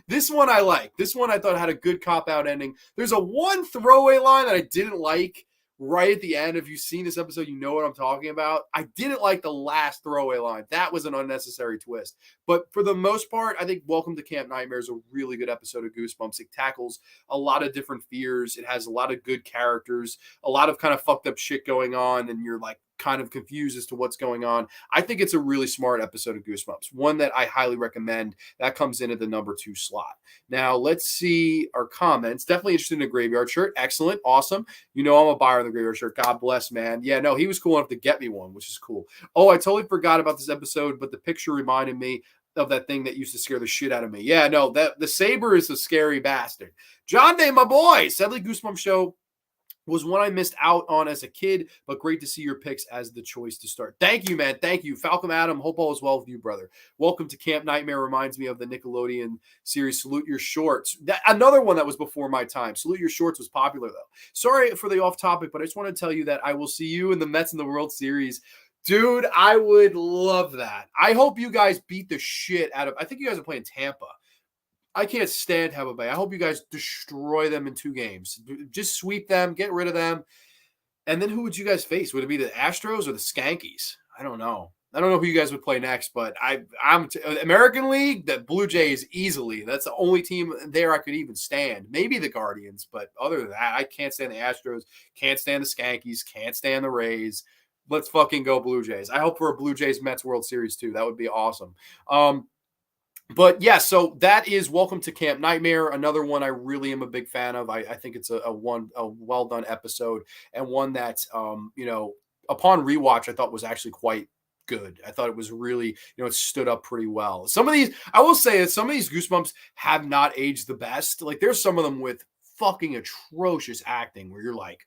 this one I like. This one I thought had a good cop-out ending. There's a one throwaway line that I didn't like right at the end. If you've seen this episode, you know what I'm talking about. I didn't like the last throwaway line. That was an unnecessary twist. But for the most part, I think Welcome to Camp Nightmare is a really good episode of Goosebumps. It tackles a lot of different fears. It has a lot of good characters, a lot of kind of fucked up shit going on, and you're like kind of confused as to what's going on. I think it's a really smart episode of Goosebumps, one that I highly recommend. That comes in at the number 2 slot. Now, let's see our comments. Definitely interested in a Graveyard shirt. Excellent. Awesome. I'm a buyer of the Graveyard shirt. God bless, man. Yeah, no, he was cool enough to get me one, which is cool. Oh, I totally forgot about this episode, but the picture reminded me of that thing that used to scare the shit out of me. Yeah, no, that the saber is a scary bastard. John Day, my boy. Sadly, Goosebumps show was one I missed out on as a kid, but great to see your picks as the choice to start. Thank you, man. Thank you. Falcom Adam, hope all is well with you, brother. Welcome to Camp Nightmare reminds me of the Nickelodeon series Salute Your Shorts. Another one that was before my time. Salute Your Shorts was popular, though. Sorry for the off topic, but I just want to tell you that I will see you in the Mets in the World Series. Dude, I would love that. I hope you guys beat the shit out of, I think you guys are playing Tampa. I can't stand Tampa Bay. I hope you guys destroy them in 2 games. Just sweep them, get rid of them. And then who would you guys face? Would it be the Astros or the Skankies? I don't know. I don't know who you guys would play next, but I'm American League, the Blue Jays easily. That's the only team there I could even stand. Maybe the Guardians, but other than that, I can't stand the Astros, can't stand the Skankies, can't stand the Rays. Let's fucking go Blue Jays. I hope for a Blue Jays Mets World Series too. That would be awesome. But yeah, so that is Welcome to Camp Nightmare. Another one I really am a big fan of. I think it's a well done episode, and one that upon rewatch I thought was actually quite good. I thought it was really, it stood up pretty well. Some of these, I will say that some of these Goosebumps have not aged the best. Like there's some of them with fucking atrocious acting where you're like,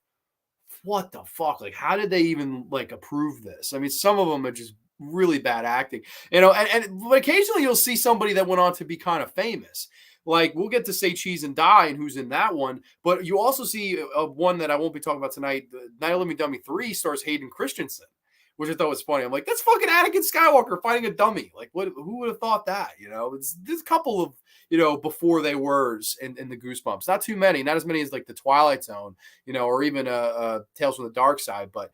what the fuck? Like, how did they even like approve this? I mean, some of them are just really bad acting, but occasionally you'll see somebody that went on to be kind of famous. Like we'll get to Say Cheese and Die and who's in that one, but you also see one that I won't be talking about tonight. Night of Living Dummy 3 stars Hayden Christensen, which I thought was funny. I'm like, that's fucking Anakin Skywalker fighting a dummy. Like, who would have thought that? There's a couple of, before they were's in the Goosebumps. Not too many, not as many as like the Twilight Zone, or even Tales from the Dark Side. But,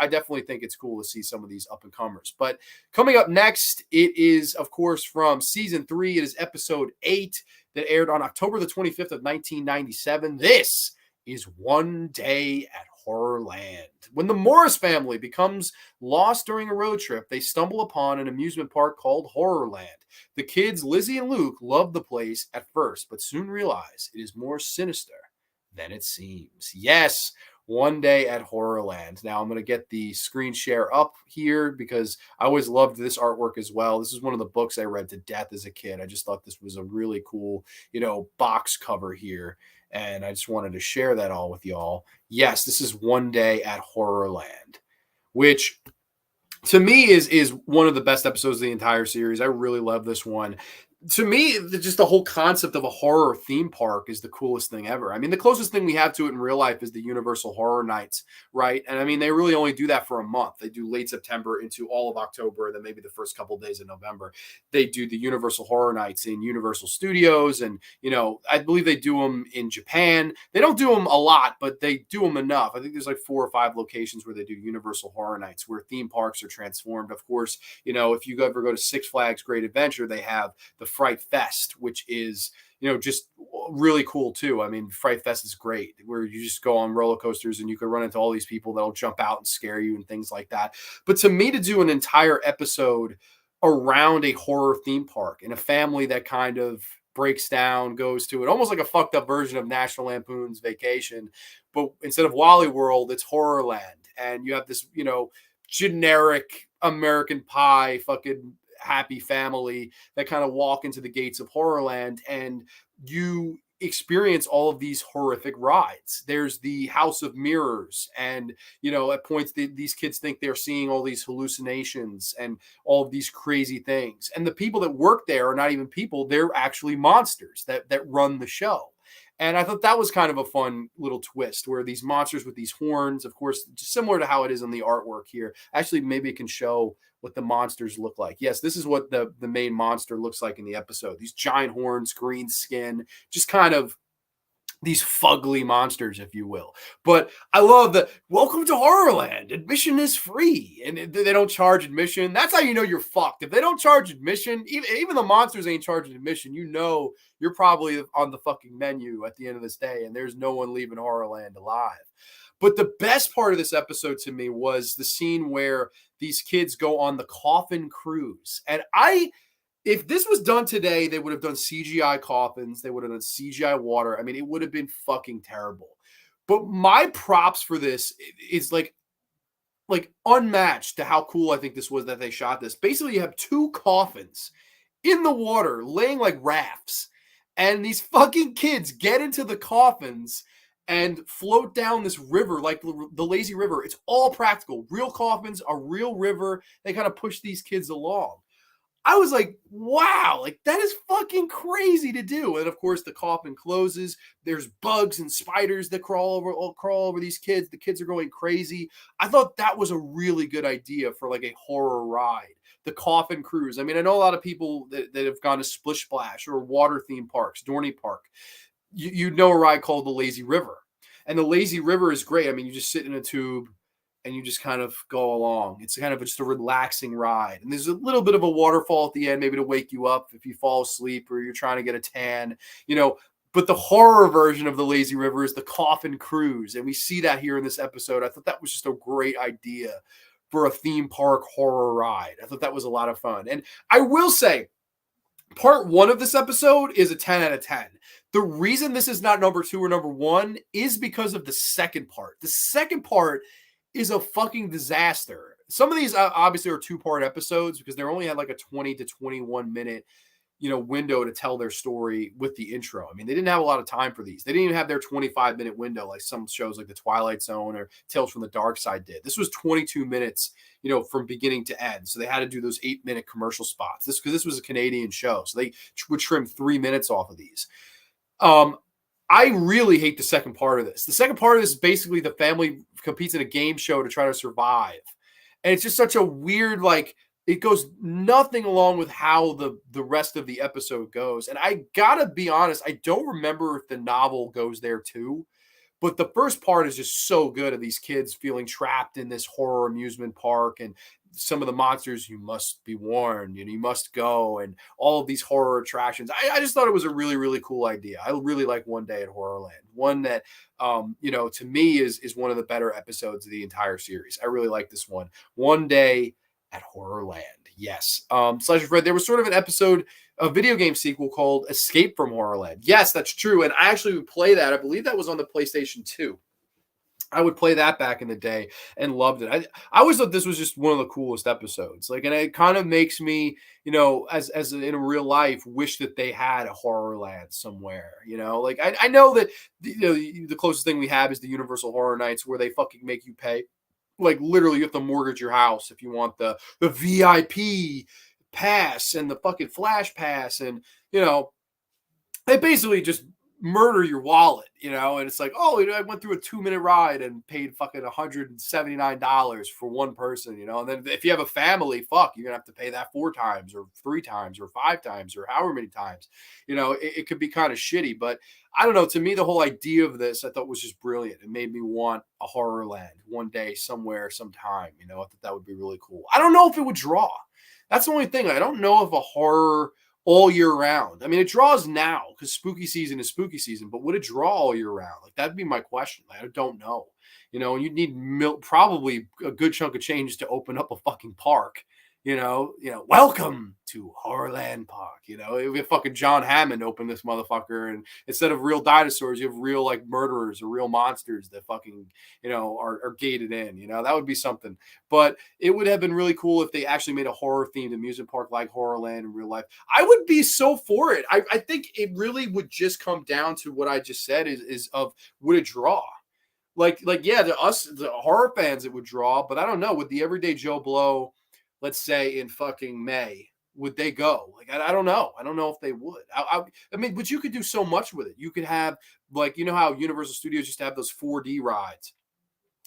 I definitely think it's cool to see some of these up and comers. But coming up next, it is, of course, from season 3. It is episode 8 that aired on October the 25th of 1997. This is One Day at Horrorland. When the Morris family becomes lost during a road trip, they stumble upon an amusement park called Horrorland. The kids, Lizzie and Luke, love the place at first, but soon realize it is more sinister than it seems. Yes, One Day at Horrorland. Now I'm going to get the screen share up here because I always loved this artwork as well. This is one of the books I read to death as a kid. I just thought this was a really cool, box cover here. And I just wanted to share that all with y'all. Yes, this is One Day at Horrorland, which to me is one of the best episodes of the entire series. I really love this one. To me, just the whole concept of a horror theme park is the coolest thing ever. I mean, the closest thing we have to it in real life is the Universal Horror Nights, right? And I mean, they really only do that for a month. They do late September into all of October, and then maybe the first couple of days of November. They do the Universal Horror Nights in Universal Studios, and, I believe they do them in Japan. They don't do them a lot, but they do them enough. I think there's like 4 or 5 locations where they do Universal Horror Nights, where theme parks are transformed. Of course, if you ever go to Six Flags Great Adventure, they have the Fright Fest, which is, just really cool too. I mean, Fright Fest is great, where you just go on roller coasters and you can run into all these people that'll jump out and scare you and things like that. But to me, to do an entire episode around a horror theme park and a family that kind of breaks down, goes to it, almost like a fucked up version of National Lampoon's Vacation, but instead of Wally World, it's Horrorland, and you have this, generic American Pie fucking happy family that kind of walk into the gates of Horrorland, and you experience all of these horrific rides. There's the House of Mirrors, and at points these kids think they're seeing all these hallucinations and all of these crazy things, and the people that work there are not even people, they're actually monsters that run the show. And I thought that was kind of a fun little twist, where these monsters with these horns, of course, similar to how it is in the artwork here. Actually, maybe it can show what the monsters look like. Yes, this is what the main monster looks like in the episode. These giant horns, green skin, just kind of these fugly monsters, if you will. But I love the welcome to Horrorland. Admission is free, and they don't charge admission. That's how you know you're fucked. If they don't charge admission, even the monsters ain't charging admission. You're probably on the fucking menu at the end of this day, and there's no one leaving Horrorland alive. But the best part of this episode to me was the scene where these kids go on the coffin cruise. And if this was done today, they would have done CGI coffins. They would have done CGI water. I mean, it would have been fucking terrible. But my props for this is like unmatched to how cool I think this was that they shot this. Basically, you have 2 coffins in the water laying like rafts. And these fucking kids get into the coffins and float down this river like the lazy river. It's all practical. Real coffins, a real river. They kind of push these kids along. I was like, wow, like that is fucking crazy to do. And of course, the coffin closes. There's bugs and spiders that crawl over these kids. The kids are going crazy. I thought that was a really good idea for like a horror ride. the Coffin Cruise. I mean, I know a lot of people that have gone to Splish Splash or water theme parks, Dorney Park. You know a ride called the Lazy River. And the Lazy River is great. I mean, you just sit in a tube and you just kind of go along. It's kind of just a relaxing ride. And there's a little bit of a waterfall at the end, maybe to wake you up if you fall asleep or you're trying to get a tan, But the horror version of the Lazy River is the Coffin Cruise. And we see that here in this episode. I thought that was just a great idea for a theme park horror ride. I thought that was a lot of fun. And I will say, part 1 of this episode is a 10 out of 10. The reason this is not number 2 or number 1 is because of the second part. The second part is a fucking disaster. Some of these obviously are 2-part episodes because they only had like a 20 to 21 minute, window to tell their story with the intro. I mean, they didn't have a lot of time for these. They didn't even have their 25-minute window like some shows like The Twilight Zone or Tales from the Dark Side did. This was 22 minutes, from beginning to end. So they had to do those 8-minute commercial spots. Because this was a Canadian show. So they would trim 3 minutes off of these. I really hate the second part of this. The second part of this is basically the family competes in a game show to try to survive. And it's just such a weird, it goes nothing along with how the rest of the episode goes. And I gotta be honest, I don't remember if the novel goes there too. But the first part is just so good of these kids feeling trapped in this horror amusement park and some of the monsters, you must be warned, you must go, and all of these horror attractions. I just thought it was a really, really cool idea. I really like One Day at Horrorland. One that, to me is one of the better episodes of the entire series. I really like this one. One Day at Horrorland. Yes. Slasher Fred, there was sort of an episode, a video game sequel called Escape from Horrorland. Yes, that's true. And I actually would play that. I believe that was on the PlayStation 2. I would play that back in the day and loved it. I always thought this was just one of the coolest episodes. And it kind of makes me, as in real life, wish that they had a Horrorland somewhere. I know that the closest thing we have is the Universal Horror Nights, where they fucking make you pay. Like literally, you have to mortgage your house if you want the VIP pass and the fucking flash pass, and they basically just murder your wallet, and it's like, oh, I went through a 2-minute ride and paid fucking $179 for one person, and then if you have a family, you're gonna have to pay that 4 times or 3 times or 5 times or however many times. It could be kind of shitty, but I don't know. To me, the whole idea of this, I thought was just brilliant. It made me want a Horrorland one day, somewhere, sometime. I thought that would be really cool. I don't know if it would draw. That's the only thing. I don't know if a horror all year round. I mean, it draws now because spooky season is spooky season, but would it draw all year round? That'd be my question. I don't know. And you'd need probably a good chunk of change to open up a fucking park. Welcome to Horrorland Park. If we have fucking John Hammond open this motherfucker, and instead of real dinosaurs, you have real murderers or real monsters that fucking, are gated in. That would be something. But it would have been really cool if they actually made a horror themed amusement park like Horrorland in real life. I would be so for it. I think it really would just come down to what I just said is of would it draw? Yeah, to us, the horror fans, it would draw, but I don't know. Would the everyday Joe Blow, let's say in fucking May, would they go? I don't know. I don't know if they would. I mean, but you could do so much with it. You could have, how Universal Studios used to have those 4D rides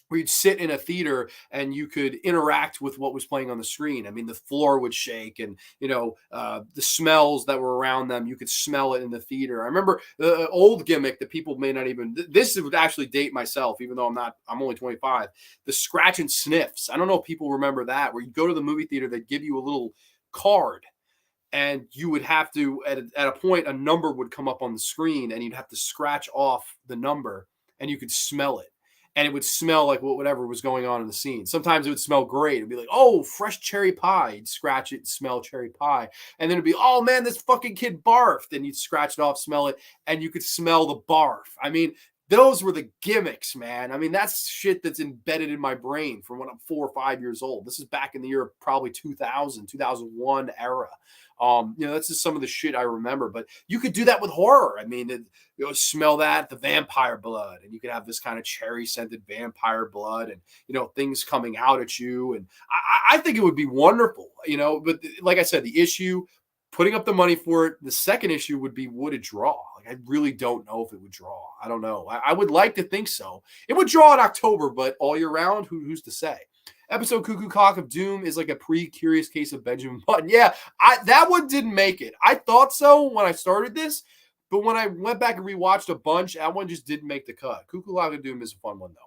where you'd sit in a theater and you could interact with what was playing on the screen. I mean, the floor would shake and, the smells that were around them, you could smell it in the theater. I remember the old gimmick that people may not even, this would actually date myself, even though I'm only 25, the scratch and sniffs. I don't know if people remember that, where you go to the movie theater, they'd give you a little card and you would have to, at a point, a number would come up on the screen and you'd have to scratch off the number and you could smell it. And it would smell like whatever was going on in the scene. Sometimes it would smell great. It'd be like, oh, fresh cherry pie. You'd scratch it and smell cherry pie. And then it'd be, oh, man, this fucking kid barfed. And you'd scratch it off, smell it, and you could smell the barf. I mean, those were the gimmicks, man. I mean, that's shit that's embedded in my brain from when I'm 4 or 5 years old. This is back in the year of probably 2000, 2001 era. That's just some of the shit I remember. But you could do that with horror. I mean, smell that, the vampire blood, and you could have this kind of cherry scented vampire blood, and things coming out at you. And I think it would be wonderful. But like I said, the issue, putting up the money for it. The second issue would be, would it draw? I really don't know if it would draw. I don't know. I would like to think so. It would draw in October, but all year round, who's to say? episode Cuckoo Clock of Doom is like a pre-Curious Case of Benjamin Button. Yeah, that one didn't make it. I thought so when I started this, but when I went back and rewatched a bunch, that one just didn't make the cut. Cuckoo Clock of Doom is a fun one, though.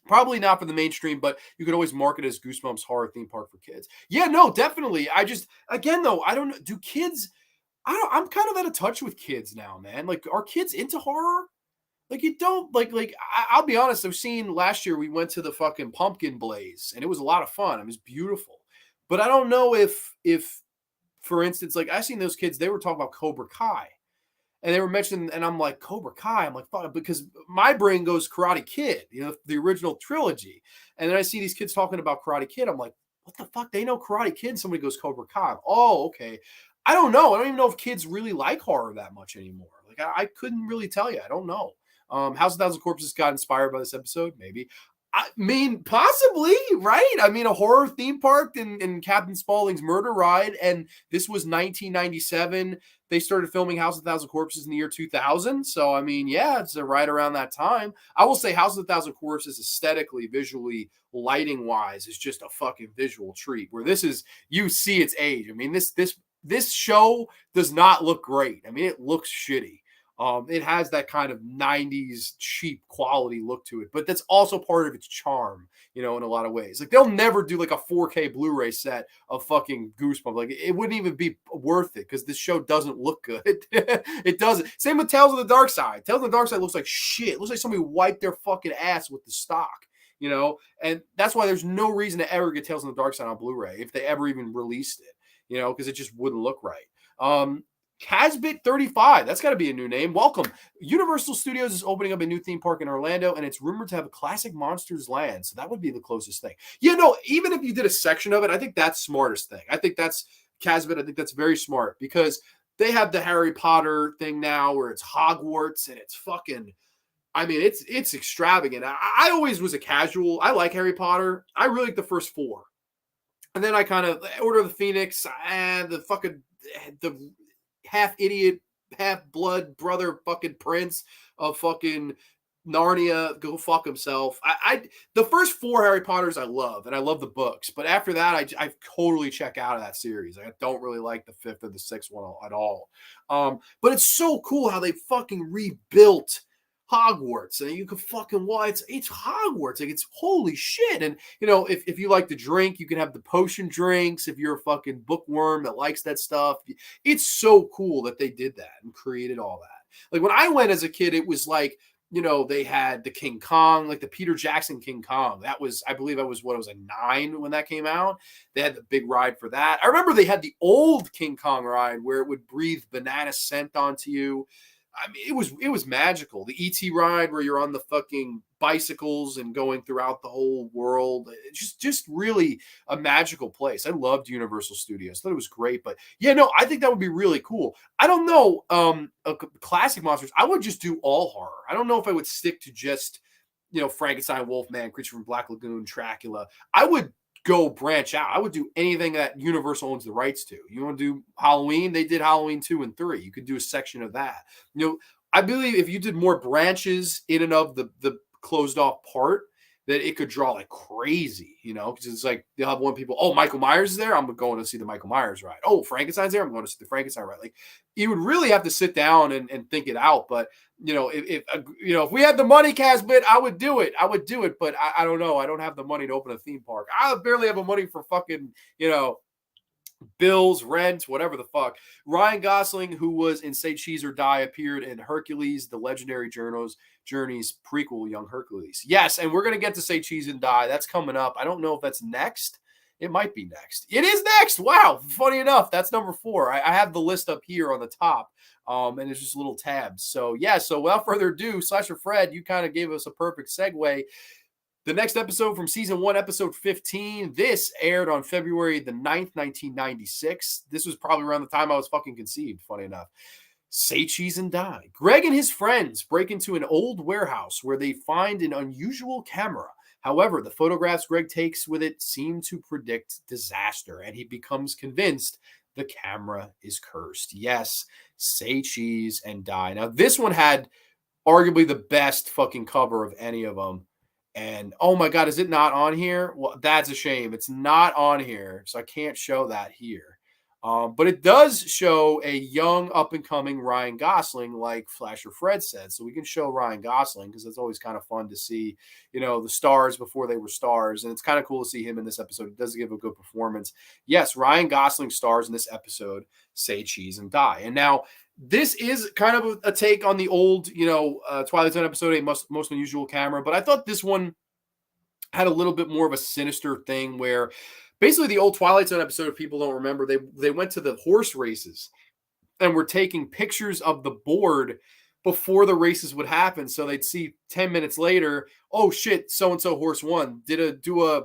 Probably not for the mainstream, but you could always market it as Goosebumps horror theme park for kids. Yeah, no, definitely. I just, again, though, I don't know. Do kids, I'm kind of out of touch with kids now, man. Like, are kids into horror? Like, you don't, I'll be honest. I've seen last year we went to the fucking Pumpkin Blaze and it was a lot of fun. It was beautiful. But I don't know if, for instance, like I seen those kids, they were talking about Cobra Kai. And they were mentioning, and I'm like, Cobra Kai. I'm like, fuck, because my brain goes Karate Kid, the original trilogy. And then I see these kids talking about Karate Kid. I'm like, what the fuck? They know Karate Kid. Somebody goes Cobra Kai. Oh, okay. I don't know. I don't even know if kids really like horror that much anymore. Like, I couldn't really tell you. I don't know. House of Thousand Corpses got inspired by this episode, maybe. I mean, possibly, right? I mean, a horror theme park in Captain Spaulding's Murder Ride, and this was 1997. They started filming House of Thousand Corpses in the year 2000. So, I mean, yeah, it's right around that time. I will say House of Thousand Corpses aesthetically, visually, lighting-wise is just a fucking visual treat, where this is, you see its age. I mean, this show does not look great. I mean, it looks shitty. It has that kind of 90s cheap quality look to it, but that's also part of its charm, in a lot of ways. Like, they'll never do like a 4K Blu-ray set of fucking Goosebumps. Like, it wouldn't even be worth it because this show doesn't look good. It doesn't. Same with Tales of the Dark Side. Tales of the Dark Side looks like shit. It looks like somebody wiped their fucking ass with the stock, and that's why there's no reason to ever get Tales of the Dark Side on Blu-ray if they ever even released it, because it just wouldn't look right. Casbit 35, that's got to be a new name. Welcome. Universal Studios is opening up a new theme park in Orlando, and it's rumored to have a classic Monsters Land. So that would be the closest thing. Even if you did a section of it, I think that's smartest thing. I think that's Casbit. I think that's very smart because they have the Harry Potter thing now where it's Hogwarts and it's fucking, I mean, it's extravagant. I always was a casual. I like Harry Potter. I really like the first four. And then I kind of Order of the Phoenix and the half idiot, half blood brother fucking prince of fucking Narnia, go fuck himself. The first four Harry Potters I love, and I love the books. But after that, I totally check out of that series. I don't really like the fifth or the sixth one at all. But it's so cool how they fucking rebuilt Hogwarts, and you can fucking it's Hogwarts. Like, it's holy shit. And if you like to drink, you can have the potion drinks. If you're a fucking bookworm that likes that stuff, it's so cool that they did that and created all that. Like, when I went as a kid, it was like, they had the King Kong, like the Peter Jackson King Kong. That was, I believe I was 9 when that came out. They had the big ride for that. I remember they had the old King Kong ride where it would breathe banana scent onto you. I mean, it was magical. The E.T. ride where you're on the fucking bicycles and going throughout the whole world. It's just really a magical place. I loved Universal Studios. Thought it was great. But yeah, no, I think that would be really cool. I don't know. Classic monsters, I would just do all horror. I don't know if I would stick to just, Frankenstein, Wolfman, Creature from Black Lagoon, Dracula. I would go branch out. I would do anything that Universal owns the rights to. You want to do Halloween? They did Halloween 2 and 3. You could do a section of that. I believe if you did more branches in and of the closed off part, that it could draw like crazy, because it's like they'll have one people, oh, Michael Myers is there, I'm going to see the Michael Myers ride. Oh, Frankenstein's there, I'm going to see the Frankenstein ride. Like, you would really have to sit down and think it out. But if we had the money, Casbit, I would do it. But I don't know. I don't have the money to open a theme park. I barely have the money for fucking bills, rent, whatever the fuck. Ryan Gosling, who was in Say Cheese or Die, appeared in Hercules, the Legendary Journeys prequel, Young Hercules. Yes, and we're going to get to Say Cheese and Die. That's coming up. I don't know if that's next. It might be next. It is next. Wow. Funny enough, that's number 4. I have the list up here on the top, and it's just little tabs. So, yeah, so without further ado, Slasher Fred, you kind of gave us a perfect segue. The next episode from season 1, episode 15, this aired on February the 9th, 1996. This was probably around the time I was fucking conceived, funny enough. Say Cheese and Die. Greg and his friends break into an old warehouse where they find an unusual camera. However, the photographs Greg takes with it seem to predict disaster, and he becomes convinced the camera is cursed. Yes, Say Cheese and Die. Now, this one had arguably the best fucking cover of any of them. And oh my God, is it not on here? Well, that's a shame. It's not on here, so I can't show that here. But it does show a young up and coming Ryan Gosling, like Flasher Fred said. So we can show Ryan Gosling because it's always kind of fun to see, the stars before they were stars. And it's kind of cool to see him in this episode. It does give a good performance. Yes, Ryan Gosling stars in this episode, Say Cheese and Die. And now this is kind of a take on the old, Twilight Zone episode, A Most Unusual Camera. But I thought this one had a little bit more of a sinister thing where basically the old Twilight Zone episode, if people don't remember, they went to the horse races and were taking pictures of the board before the races would happen. So they'd see 10 minutes later, oh shit, so-and-so horse won. Do a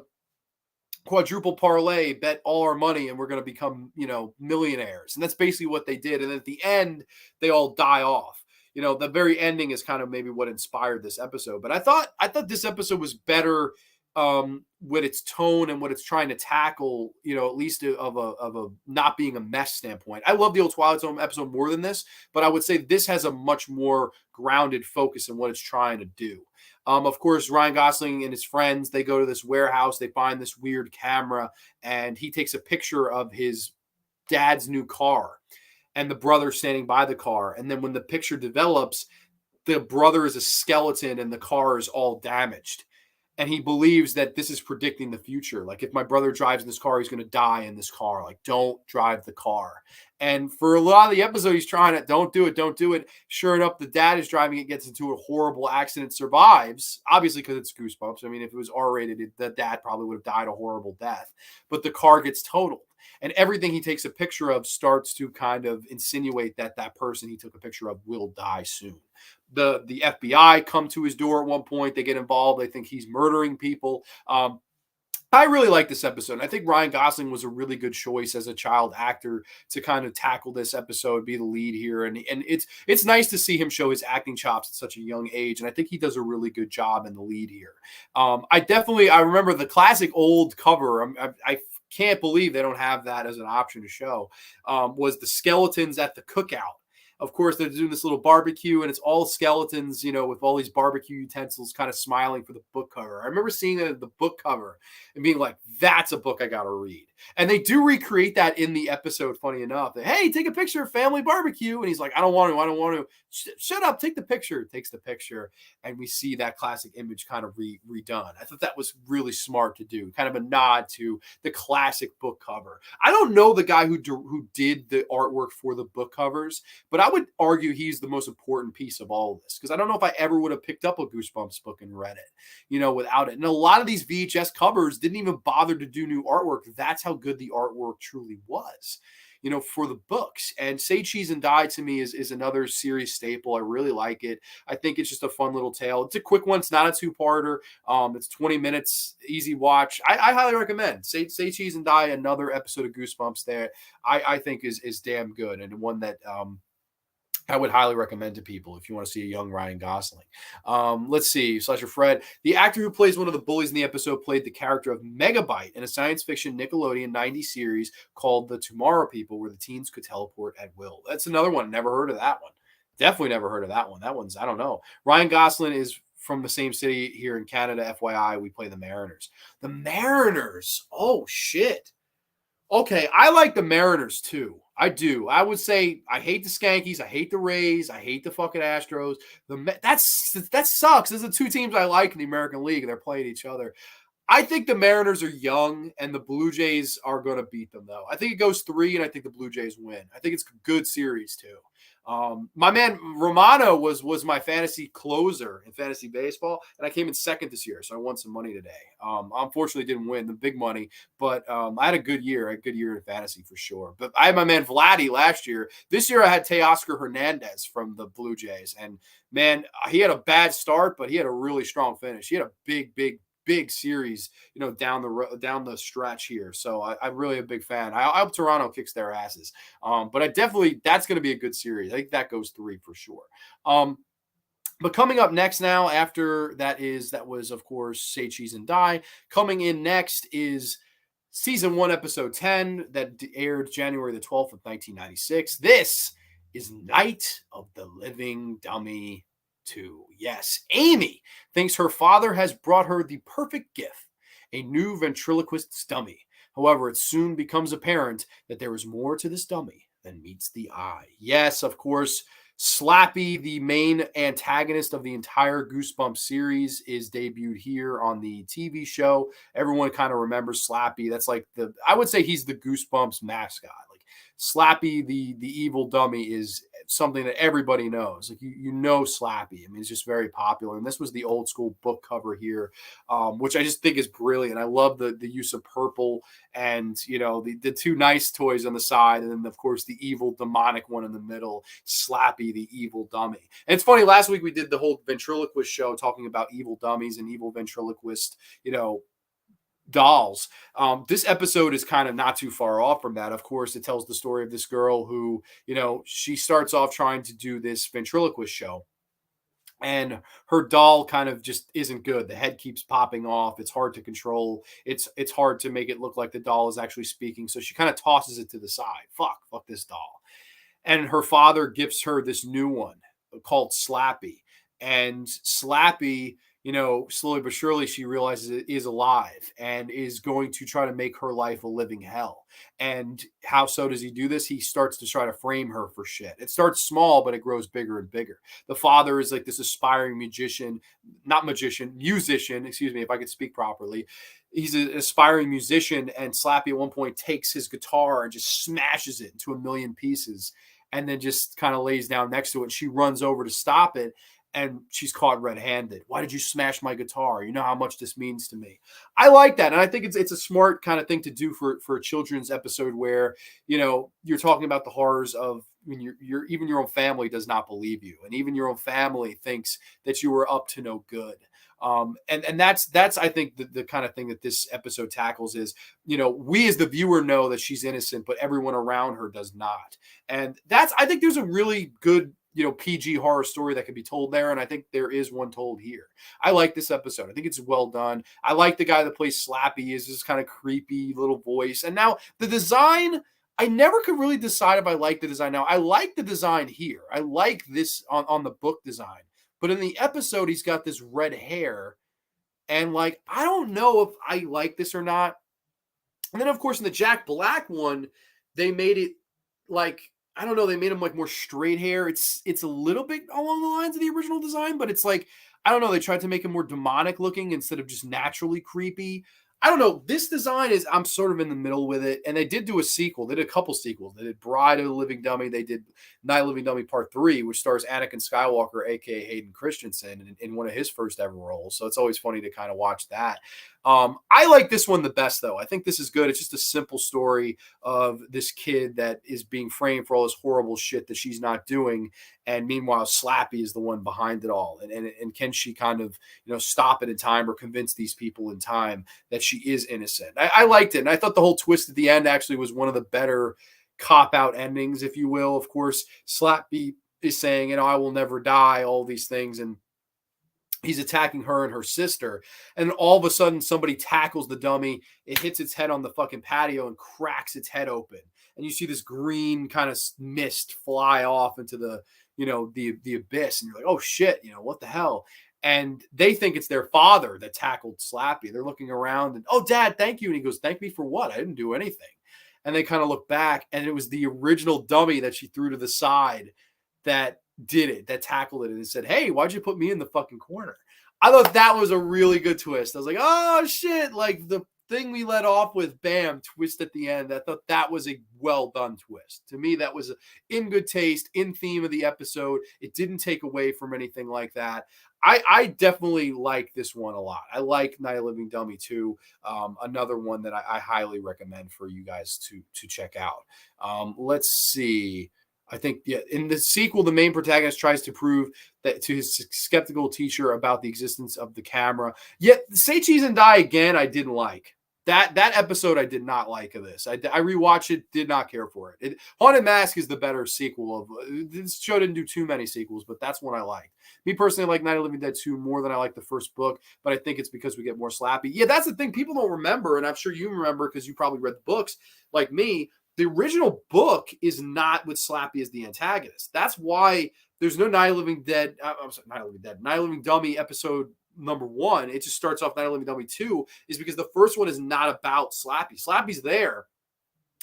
quadruple parlay, bet all our money, and we're going to become, millionaires. And that's basically what they did. And at the end, they all die off. The very ending is kind of maybe what inspired this episode. But I thought this episode was better with its tone and what it's trying to tackle, at least of a not being a mess standpoint. I love the old Twilight Zone episode more than this, but I would say this has a much more grounded focus in what it's trying to do. Of course, Ryan Gosling and his friends, they go to this warehouse, they find this weird camera, and he takes a picture of his dad's new car and the brother standing by the car. And then when the picture develops, the brother is a skeleton and the car is all damaged. And he believes that this is predicting the future. Like, if my brother drives in this car, he's going to die in this car. Like, don't drive the car. And for a lot of the episode, he's trying to, don't do it. Sure enough, the dad is driving it, gets into a horrible accident, survives, obviously because it's Goosebumps. I mean, if it was R-rated, the dad probably would have died a horrible death. But the car gets totaled. And everything he takes a picture of starts to kind of insinuate that that person he took a picture of will die soon. The FBI come to his door at one point. They get involved. They think he's murdering people. I really like this episode. I think Ryan Gosling was a really good choice as a child actor to kind of tackle this episode, be the lead here. And it's nice to see him show his acting chops at such a young age. And I think he does a really good job in the lead here. I remember the classic old cover. I can't believe they don't have that as an option to show, was the skeletons at the cookout. Of course, they're doing this little barbecue, and it's all skeletons, with all these barbecue utensils kind of smiling for the book cover. I remember seeing the book cover and being like, that's a book I got to read. And they do recreate that in the episode, funny enough. That, hey, take a picture of family barbecue. And he's like, I don't want to. Shut up, take the picture. Takes the picture, and we see that classic image kind of redone. I thought that was really smart to do, kind of a nod to the classic book cover. I don't know the guy who did the artwork for the book covers, but I would argue he's the most important piece of all of this, because I don't know if I ever would have picked up a Goosebumps book and read it, without it. And a lot of these VHS covers didn't even bother to do new artwork. That's how good the artwork truly was, for the books. And Say Cheese and Die to me is another series staple. I really like it. I think it's just a fun little tale. It's a quick one. It's not a two-parter. It's 20 minutes, easy watch. I highly recommend Say Cheese and Die, another episode of Goosebumps there. I think is damn good, and one that I would highly recommend to people if you want to see a young Ryan Gosling. Let's see, Slasher Fred. The actor who plays one of the bullies in the episode played the character of Megabyte in a science fiction Nickelodeon 90s series called The Tomorrow People, where the teens could teleport at will. That's another one. Never heard of that one. Definitely never heard of that one. That one's, I don't know. Ryan Gosling is from the same city here in Canada. FYI, we play the Mariners. The Mariners. Oh, shit. Okay, I like the Mariners too. I do. I would say I hate the Skankies. I hate the Rays. I hate the fucking Astros. That sucks. Those are the two teams I like in the American League. They're playing each other. I think the Mariners are young, and the Blue Jays are going to beat them, though. I think it goes 3, and I think the Blue Jays win. I think it's a good series, too. My man Romano was my fantasy closer in fantasy baseball, and I came in second this year, so I won some money today. Unfortunately, didn't win the big money, but I had a good year. I had a good year in fantasy for sure. But I had my man Vladdy last year. This year, I had Teoscar Hernandez from the Blue Jays, and man, he had a bad start, but he had a really strong finish. He had a big series, down the stretch here. So I'm really a big fan. I hope Toronto kicks their asses. But that's going to be a good series. I think that goes 3 for sure. But coming up next now, after that was, of course, Say Cheese and Die. Coming in next is season 1, episode 10 that aired January the 12th of 1996. This is Night of the Living Dummy 2. Yes, Amy thinks her father has brought her the perfect gift, a new ventriloquist's dummy. However, it soon becomes apparent that there is more to this dummy than meets the eye. Yes, of course, Slappy, the main antagonist of the entire Goosebumps series, is debuted here on the TV show. Everyone kind of remembers Slappy. That's like I would say he's the Goosebumps mascot. Like Slappy, the evil dummy, is something that everybody knows. Like you know Slappy. I mean, it's just very popular. And this was the old school book cover here, which I just think is brilliant. I love the use of purple and the two nice toys on the side, and then of course the evil demonic one in the middle, Slappy, the evil dummy. And it's funny, last week we did the whole ventriloquist show talking about evil dummies and evil ventriloquist dolls. This episode is kind of not too far off from that. Of course, it tells the story of this girl who she starts off trying to do this ventriloquist show, and her doll kind of just isn't good. The head keeps popping off. It's hard to control. It's hard to make it look like the doll is actually speaking. So she kind of tosses it to the side. Fuck this doll. And her father gives her this new one called Slappy. And Slappy, slowly but surely, she realizes it is alive and is going to try to make her life a living hell. And how so does he do this? He starts to try to frame her for shit. It starts small, but it grows bigger and bigger. The father is like this aspiring musician, excuse me, if I could speak properly. He's an aspiring musician, and Slappy at one point takes his guitar and just smashes it into a million pieces, and then just kind of lays down next to it. And she runs over to stop it, and she's caught red-handed. Why did you smash my guitar? You know how much this means to me. I like that, and I think it's a smart kind of thing to do for a children's episode where you're talking about the horrors of when even your own family does not believe you, and even your own family thinks that you were up to no good. And that's I think the kind of thing that this episode tackles is, we as the viewer know that she's innocent, but everyone around her does not. And I think there's a really good PG horror story that could be told there, and I think there is one told here. I like this episode. I think it's well done. I like the guy that plays Slappy, is this kind of creepy little voice. And now the design, I never could really decide if I like the design now. I like the design here. I like this on the book design. But in the episode, he's got this red hair, and I don't know if I like this or not. And then, of course, in the Jack Black one, they made it I don't know, they made him more straight hair. It's a little bit along the lines of the original design, but it's I don't know, they tried to make him more demonic looking instead of just naturally creepy. I don't know. This design I'm sort of in the middle with it. And they did do a sequel. They did a couple sequels. They did Bride of the Living Dummy. They did Night of the Living Dummy Part 3, which stars Anakin Skywalker, a.k.a. Hayden Christensen, in one of his first ever roles. So it's always funny to kind of watch that. I like this one the best, though. I think this is good. It's just a simple story of this kid that is being framed for all this horrible shit that she's not doing. And meanwhile, Slappy is the one behind it all. And can she kind of, stop it in time or convince these people in time that she is innocent? I liked it. And I thought the whole twist at the end actually was one of the better cop-out endings, if you will. Of course, Slappy is saying, I will never die, all these things. And he's attacking her and her sister. And all of a sudden, somebody tackles the dummy. It hits its head on the fucking patio and cracks its head open. And you see this green kind of mist fly off into the abyss. And you're like, oh shit, what the hell? And they think it's their father that tackled Slappy. They're looking around and, oh, Dad, thank you. And he goes, thank me for what? I didn't do anything. And they kind of look back, and it was the original dummy that she threw to the side that did it, that tackled it, and said, hey, why'd you put me in the fucking corner? I thought that was a really good twist. I was like, oh shit, the thing we let off with, bam, twist at the end. I thought that was a well done twist. To me, that was in good taste, in theme of the episode. It didn't take away from anything like that. I definitely like this one a lot. I like Night of the Living Dummy too. Another one that I highly recommend for you guys to check out. Let's see. I think, in the sequel, the main protagonist tries to prove that to his skeptical teacher about the existence of the camera. Yet, Say Cheese and Die Again, I didn't like. That episode I did not like of this. I rewatched it, did not care for it. Haunted Mask is the better sequel of this show. Didn't do too many sequels, but that's one I liked. Me personally, I like Night of the Living Dead 2 more than I like the first book, but I think it's because we get more Slappy. Yeah, that's the thing. People don't remember, and I'm sure you remember because you probably read the books like me. The original book is not with Slappy as the antagonist. That's why there's no Night of the Living Dead. I'm sorry, Night of the Living Dead. Night of the Living Dummy episode number 1. It just starts off Night of the Living Dummy 2 is because the first one is not about Slappy. Slappy's there.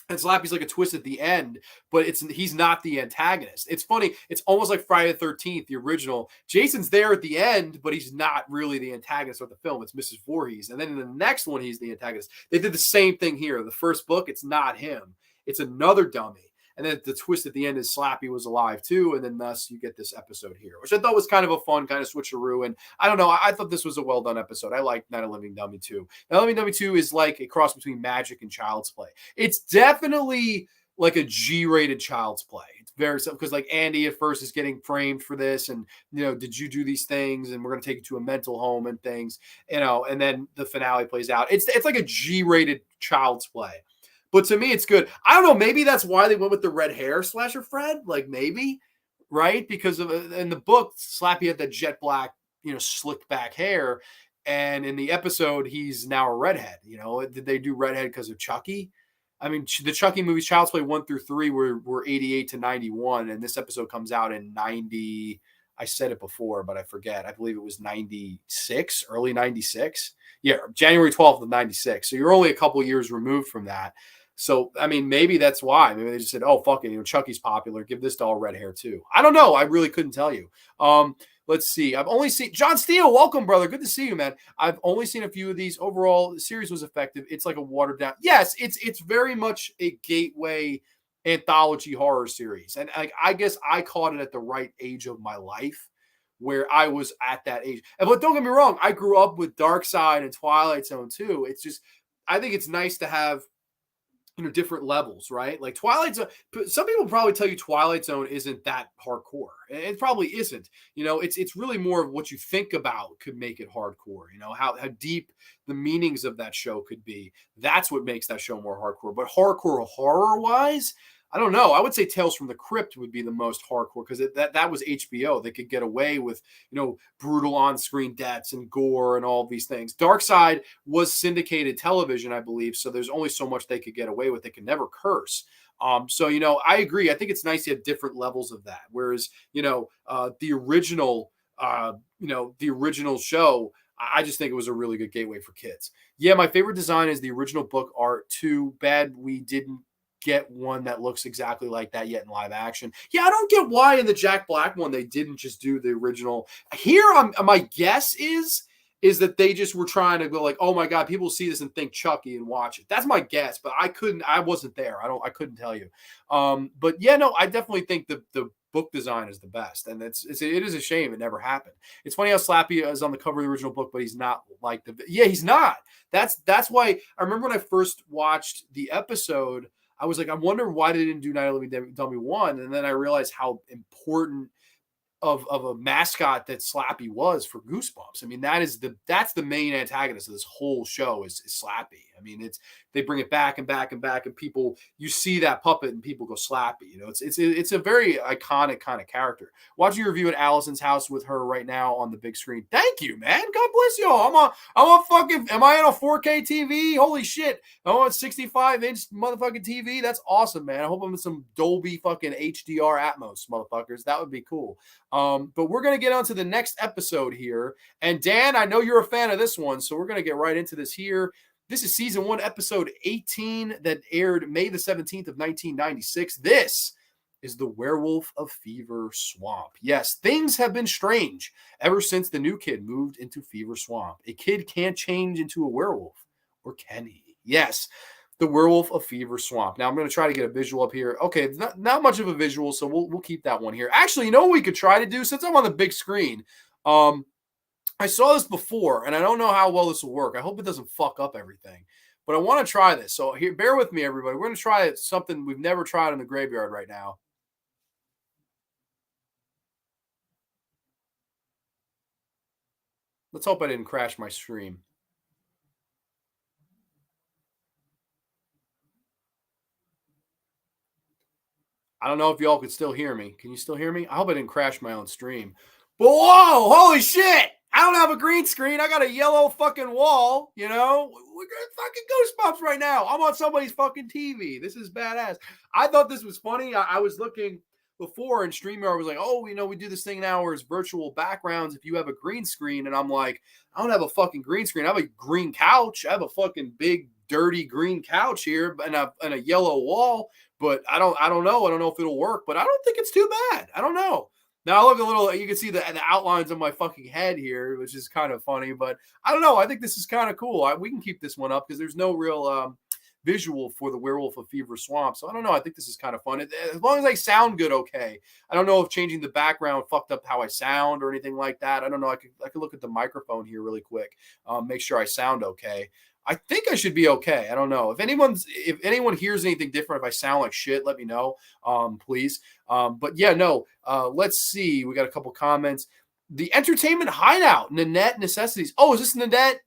And Slappy's like a twist at the end, but he's not the antagonist. It's funny. It's almost like Friday the 13th, the original. Jason's there at the end, but he's not really the antagonist of the film. It's Mrs. Voorhees. And then in the next one, he's the antagonist. They did the same thing here. The first book, it's not him. It's another dummy. And then the twist at the end is Slappy was alive too. And then thus you get this episode here, which I thought was kind of a fun kind of switcheroo. And I don't know. I thought this was a well done episode. I like Night of the Living Dummy 2. Night of the Living Dummy 2 is like a cross between Magic and Child's Play. It's definitely like a G-rated Child's Play. It's very simple because like Andy at first is getting framed for this. And, did you do these things? And we're going to take you to a mental home and things, and then the finale plays out. It's like a G-rated Child's Play. But to me, it's good. I don't know. Maybe that's why they went with the red hair Slasher Fred. Like maybe, right? Because in the book, Slappy had that jet black, slicked back hair. And in the episode, he's now a redhead. Did they do redhead because of Chucky? I mean, the Chucky movies, Child's Play 1 through 3 were 88 to 91. And this episode comes out in 90. I said it before, but I forget. I believe it was 96, early 96. Yeah, January 12th of 96. So you're only a couple years removed from that. So, I mean, maybe that's why. Maybe they just said, oh, fuck it. Chucky's popular. Give this doll red hair, too. I don't know. I really couldn't tell you. Let's see. I've only seen John Steele. Welcome, brother. Good to see you, man. I've only seen a few of these. Overall, the series was effective. It's like a watered down. Yes, it's very much a gateway anthology horror series. And I guess I caught it at the right age of my life where I was at that age. But don't get me wrong. I grew up with Dark Side and Twilight Zone, too. It's just, I think it's nice to have different levels, right? Like Twilight Zone, some people probably tell you Twilight Zone isn't that hardcore. It probably isn't. It's really more of what you think about could make it hardcore. How deep the meanings of that show could be. That's what makes that show more hardcore. But hardcore horror wise, I don't know. I would say Tales from the Crypt would be the most hardcore because that was HBO. They could get away with, brutal on-screen deaths and gore and all these things. Dark Side was syndicated television, I believe, so there's only so much they could get away with. They could never curse. So I agree. I think it's nice to have different levels of that. Whereas, the original show, I just think it was a really good gateway for kids. Yeah, my favorite design is the original book art. Too bad we didn't get one that looks exactly like that yet in live action. Yeah, I don't get why in the Jack Black one they didn't just do the original. Here, my guess is that they just were trying to go like, oh my God, people see this and think Chucky and watch it. That's my guess, but I wasn't there. I couldn't tell you. But yeah, no, I definitely think the book design is the best, and it is a shame it never happened. It's funny how Slappy is on the cover of the original book, but he's not like he's not. That's why I remember when I first watched the episode, I was like, I wonder why they didn't do Night of the Living Dummy 1. And then I realized how important of a mascot that Slappy was for Goosebumps. I mean, that's the main antagonist of this whole show is Slappy. I mean, they bring it back and back and back, and people, you see that puppet and people go Slappy. It's a very iconic kind of character. Watching your review at Allison's house with her right now on the big screen. Thank you, man. God bless y'all. Am I on a 4K TV? Holy shit. I'm on 65-inch motherfucking TV. That's awesome, man. I hope I'm in some Dolby fucking HDR Atmos, motherfuckers. That would be cool. But we're going to get on to the next episode here. And Dan, I know you're a fan of this one, so we're going to get right into this here. This is season 1, episode 18 that aired May the 17th of 1996. This is The Werewolf of Fever Swamp. Yes, things have been strange ever since the new kid moved into Fever Swamp. A kid can't change into a werewolf, or can he? Yes, The Werewolf of Fever Swamp. Now, I'm going to try to get a visual up here. Okay, it's not much of a visual, so we'll keep that one here. Actually, you know what we could try to do? Since I'm on the big screen, I saw this before, and I don't know how well this will work. I hope it doesn't fuck up everything. But I want to try this. So here, bear with me, everybody. We're going to try something we've never tried in the graveyard right now. Let's hope I didn't crash my stream. I don't know if y'all could still hear me. Can you still hear me? I hope I didn't crash my own stream. But whoa, holy shit! I don't have a green screen. I got a yellow fucking wall, We're fucking Goosebumps right now. I'm on somebody's fucking TV. This is badass. I thought this was funny. I was looking before, and StreamYard was like, oh, we do this thing now where it's virtual backgrounds if you have a green screen. And I'm like, I don't have a fucking green screen. I have a green couch. I have a fucking big, dirty green couch here and a yellow wall. But I don't know. I don't know if it'll work, but I don't think it's too bad. I don't know. Now I look a little, you can see the outlines of my fucking head here, which is kind of funny, but I don't know. I think this is kind of cool. We can keep this one up because there's no real visual for the Werewolf of Fever Swamp. So I don't know. I think this is kind of fun. As long as I sound good, okay. I don't know if changing the background fucked up how I sound or anything like that. I don't know. I could look at the microphone here really quick, make sure I sound okay. I think I should be okay. I don't know. If anyone hears anything different, if I sound like shit, let me know, please. But yeah, no. Let's see. We got a couple comments. The Entertainment Hideout, Nanette Necessities. Oh, is this Nanette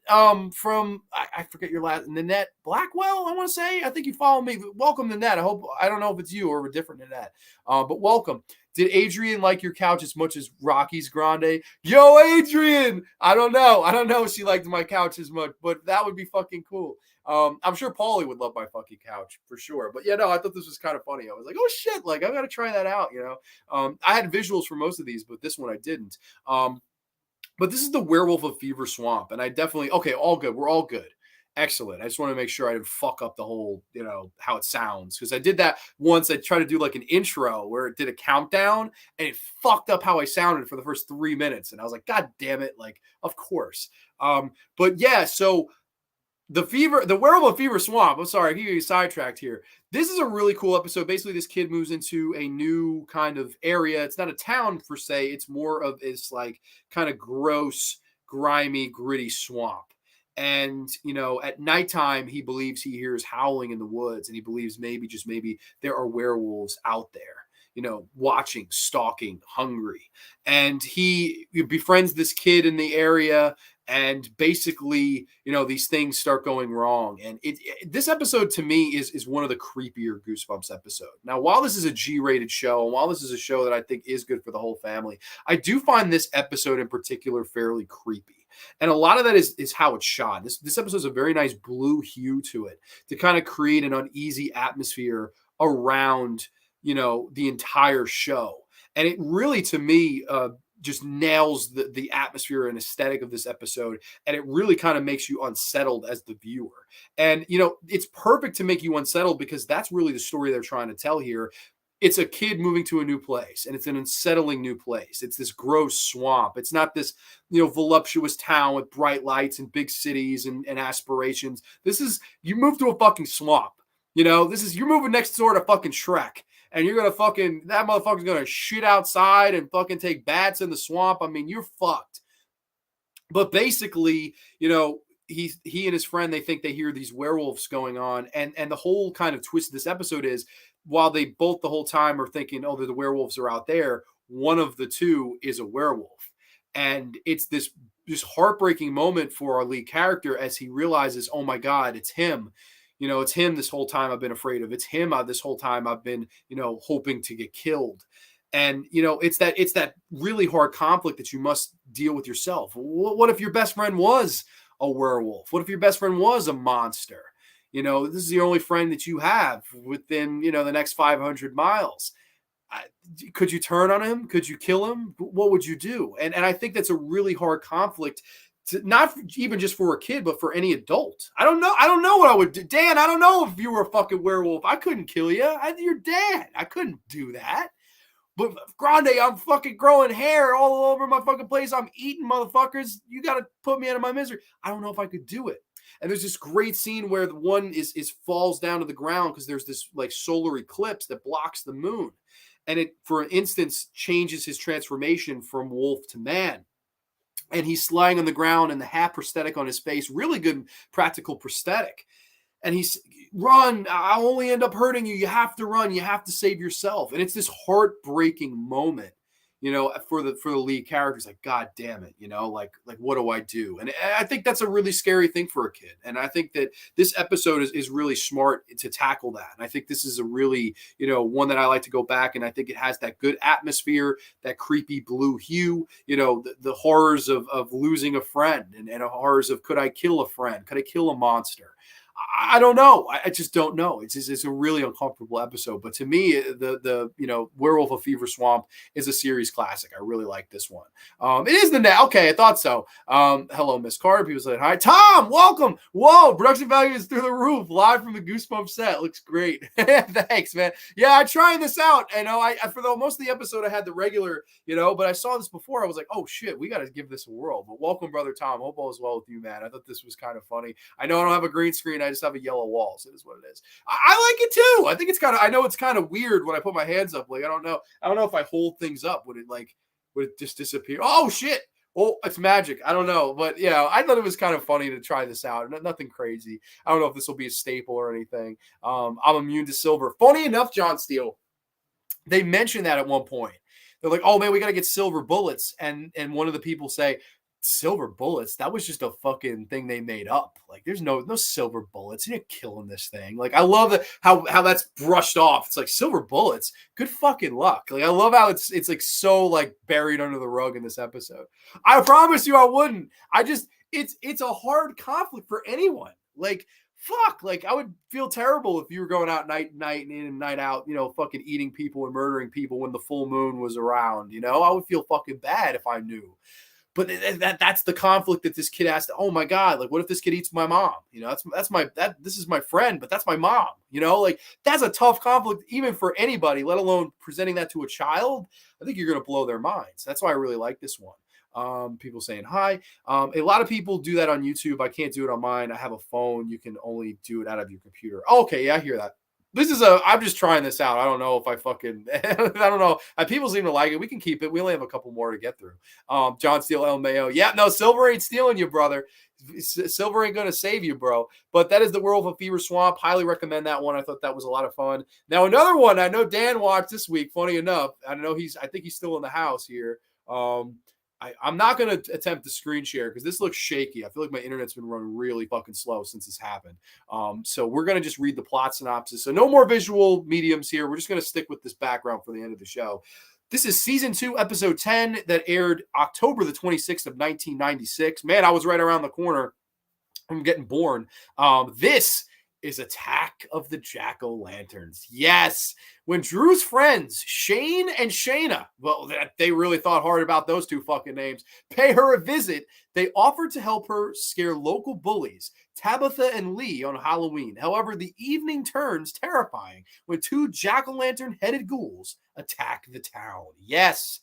from, I forget your last, Nanette Blackwell, I want to say? I think you follow me. Welcome, Nanette. I don't know if it's you or a different Nanette, but welcome. Did Adrian like your couch as much as Rocky's Grande? Yo, Adrian! I don't know if she liked my couch as much, but that would be fucking cool. I'm sure Paulie would love my fucking couch for sure. But yeah, no, I thought this was kind of funny. I was like, oh shit, like I got to try that out, I had visuals for most of these, but this one I didn't. But this is the Werewolf of Fever Swamp, and I definitely, okay, all good. We're all good. Excellent. I just want to make sure I didn't fuck up the whole, how it sounds. Because I did that once. I tried to do like an intro where it did a countdown and it fucked up how I sounded for the first 3 minutes. And I was like, God damn it. Like, of course. But yeah, so the Werewolf of Fever Swamp. I'm sorry, I keep getting sidetracked here. This is a really cool episode. Basically, this kid moves into a new kind of area. It's not a town per se. It's more of this like kind of gross, grimy, gritty swamp. And, at nighttime, he believes he hears howling in the woods, and he believes maybe there are werewolves out there, watching, stalking, hungry. And he befriends this kid in the area, and basically, these things start going wrong. And this episode to me is one of the creepier Goosebumps episodes. Now, while this is a G-rated show, and while this is a show that I think is good for the whole family, I do find this episode in particular fairly creepy. And a lot of that is how it's shot. This episode has a very nice blue hue to it to kind of create an uneasy atmosphere around, the entire show. And it really, to me, just nails the atmosphere and aesthetic of this episode. And it really kind of makes you unsettled as the viewer. And, it's perfect to make you unsettled because that's really the story they're trying to tell here. It's a kid moving to a new place, and it's an unsettling new place. It's this gross swamp. It's not this, voluptuous town with bright lights and big cities and aspirations. You move to a fucking swamp. You're moving next door to fucking Shrek. And you're going to that motherfucker's going to shit outside and fucking take baths in the swamp. I mean, you're fucked. But basically, he and his friend, they think they hear these werewolves going on. And the whole kind of twist of this episode is, while they both the whole time are thinking, oh, the werewolves are out there, one of the two is a werewolf. And it's this heartbreaking moment for our lead character as he realizes, oh my God, it's him. It's him this whole time I've been afraid of. It's him this whole time I've been, hoping to get killed. And, it's that really hard conflict that you must deal with yourself. What if your best friend was a werewolf? What if your best friend was a monster? This is the only friend that you have within, the next 500 miles. Could you turn on him? Could you kill him? What would you do? And I think that's a really hard conflict, not even just for a kid, but for any adult. I don't know what I would do. Dan, I don't know if you were a fucking werewolf. I couldn't kill you. You're Dan. I couldn't do that. But Grande, I'm fucking growing hair all over my fucking place. I'm eating motherfuckers. You got to put me out of my misery. I don't know if I could do it. And there's this great scene where the one is falls down to the ground because there's this like solar eclipse that blocks the moon. And it, for an instance, changes his transformation from wolf to man. And he's lying on the ground and the half prosthetic on his face, really good practical prosthetic. And he's, run, I'll only end up hurting you. You have to run. You have to save yourself. And it's this heartbreaking moment, for the lead character. It's like, God damn it, like what do I do? And I think that's a really scary thing for a kid. And I think that this episode is really smart to tackle that. And I think this is a really, one that I like to go back, and I think it has that good atmosphere, that creepy blue hue, the horrors of losing a friend and the horrors of, could I kill a friend? Could I kill a monster? I don't know. I just don't know. It's a really uncomfortable episode. But to me, the Werewolf of Fever Swamp is a series classic. I really like this one. It is the net. Okay, I thought so. Hello, Miss Carter. People said hi. Tom, welcome. Whoa, production value is through the roof. Live from the Goosebumps set. Looks great. Thanks, man. Yeah, I'm trying this out. I for the most of the episode I had the regular, but I saw this before. I was like, oh shit, we got to give this a whirl. But welcome, brother Tom. Hope all is well with you, man. I thought this was kind of funny. I know I don't have a green screen. I just have a yellow wall. So it is what it is. I like it too. I think it's I know it's kind of weird when I put my hands up. Like, I don't know if I hold things up. Would it just disappear? Oh shit. Oh, it's magic. I don't know. But I thought it was kind of funny to try this out. Nothing crazy. I don't know if this will be a staple or anything. I'm immune to silver. Funny enough, John Steele, they mentioned that at one point. They're like, oh man, we got to get silver bullets. And one of the people say, silver bullets, that was just a fucking thing they made up. Like, there's no silver bullets. You're killing this thing. Like, I love that how that's brushed off. It's like, silver bullets, good fucking luck. Like, I love how it's like so like buried under the rug in this episode. I promise you I wouldn't. It's a hard conflict for anyone. Like, fuck, like I would feel terrible if you were going out night in and night out, fucking eating people and murdering people when the full moon was around. I would feel fucking bad if I knew. But that's the conflict that this kid has to. Oh my God! Like, what if this kid eats my mom? This is my friend, but that's my mom. Like, that's a tough conflict even for anybody, let alone presenting that to a child. I think you're gonna blow their minds. That's why I really like this one. People saying hi. A lot of people do that on YouTube. I can't do it on mine. I have a phone. You can only do it out of your computer. Okay, yeah, I hear that. I'm just trying this out. I don't know if I don't know. People seem to like it. We can keep it. We only have a couple more to get through. John Steele, El Mayo. Yeah, no, silver ain't stealing you, brother. Silver ain't going to save you, bro. But that is the Werewolf of Fever Swamp. Highly recommend that one. I thought that was a lot of fun. Now, another one I know Dan watched this week, funny enough. I think he's still in the house here. I'm not going to attempt to screen share because this looks shaky. I feel like my internet's been running really fucking slow since this happened. So we're going to just read the plot synopsis. So no more visual mediums here. We're just going to stick with this background for the end of the show. This is season 2, episode 10 that aired October the 26th of 1996. Man, I was right around the corner from getting born. This is Attack of the Jack-O-Lanterns. Yes. When Drew's friends, Shane and Shayna, well, they really thought hard about those two fucking names, pay her a visit, they offered to help her scare local bullies, Tabitha and Lee, on Halloween. However, the evening turns terrifying when 2 jack-o'-lantern-headed ghouls attack the town. Yes.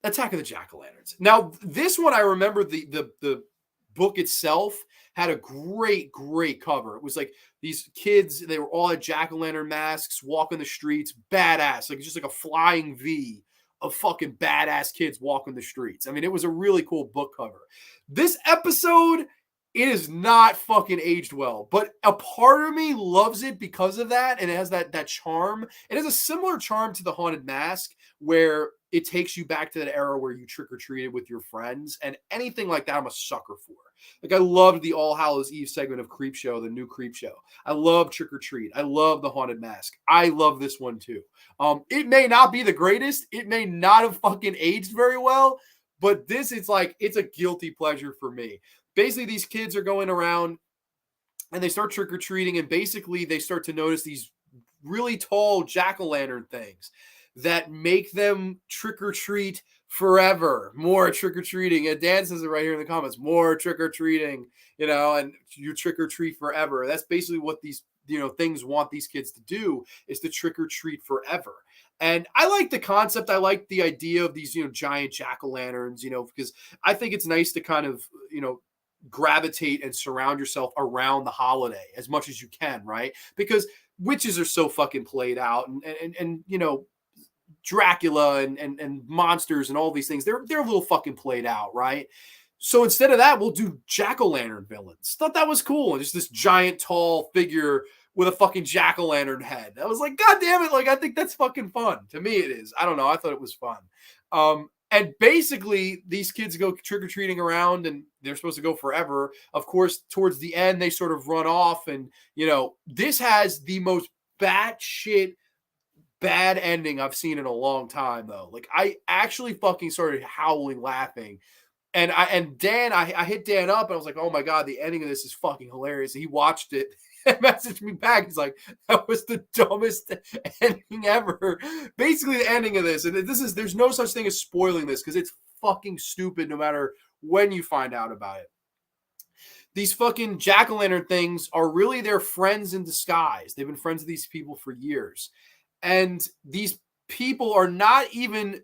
Attack of the Jack-O-Lanterns. Now, this one, I remember the book itself had a great cover. It was like these kids, they were all at jack-o'-lantern masks, walking the streets, badass, like just like a flying V of fucking badass kids walking the streets. I mean, it was a really cool book cover. This episode, it is not fucking aged well, but a part of me loves it because of that, and it has that charm. It has a similar charm to the Haunted Mask, where it takes you back to that era where you trick-or-treated with your friends, and anything like that I'm a sucker for. Like, I loved the All Hallows Eve segment of Creepshow, the new Creepshow. I love Trick or Treat. I love the Haunted Mask. I love this one too. It may not be the greatest. It may not have fucking aged very well, but this is like, it's a guilty pleasure for me. Basically, these kids are going around and they start trick or treating, and basically they start to notice these really tall jack-o'-lantern things that make them trick or treat forever. More trick-or-treating. And Dan says it right here in the comments, more trick-or-treating, and you trick-or-treat forever. That's basically what these, things want these kids to do, is to trick-or-treat forever. And I like the concept. I like the idea of these, giant jack-o'-lanterns, because I think it's nice to kind of, gravitate and surround yourself around the holiday as much as you can, right? Because witches are so fucking played out, and Dracula and monsters and all these things, they're a little fucking played out, right? So instead of that, we'll do jack-o'-lantern villains. Thought that was cool. And just this giant tall figure with a fucking jack-o'-lantern head. I was like, God damn it. Like, I think that's fucking fun. To me, it is. I don't know. I thought it was fun. And basically, these kids go trick-or-treating around, and they're supposed to go forever. Of course, towards the end, they sort of run off. And, this has the most batshit bad ending I've seen in a long time, though. Like, I actually fucking started howling laughing. And Dan, I hit Dan up and I was like, oh my God, the ending of this is fucking hilarious. He watched it and messaged me back. He's like, that was the dumbest ending ever. Basically, the ending of this, and there's no such thing as spoiling this because it's fucking stupid no matter when you find out about it. These fucking jack-o'-lantern things are really their friends in disguise. They've been friends with these people for years. And these people are not even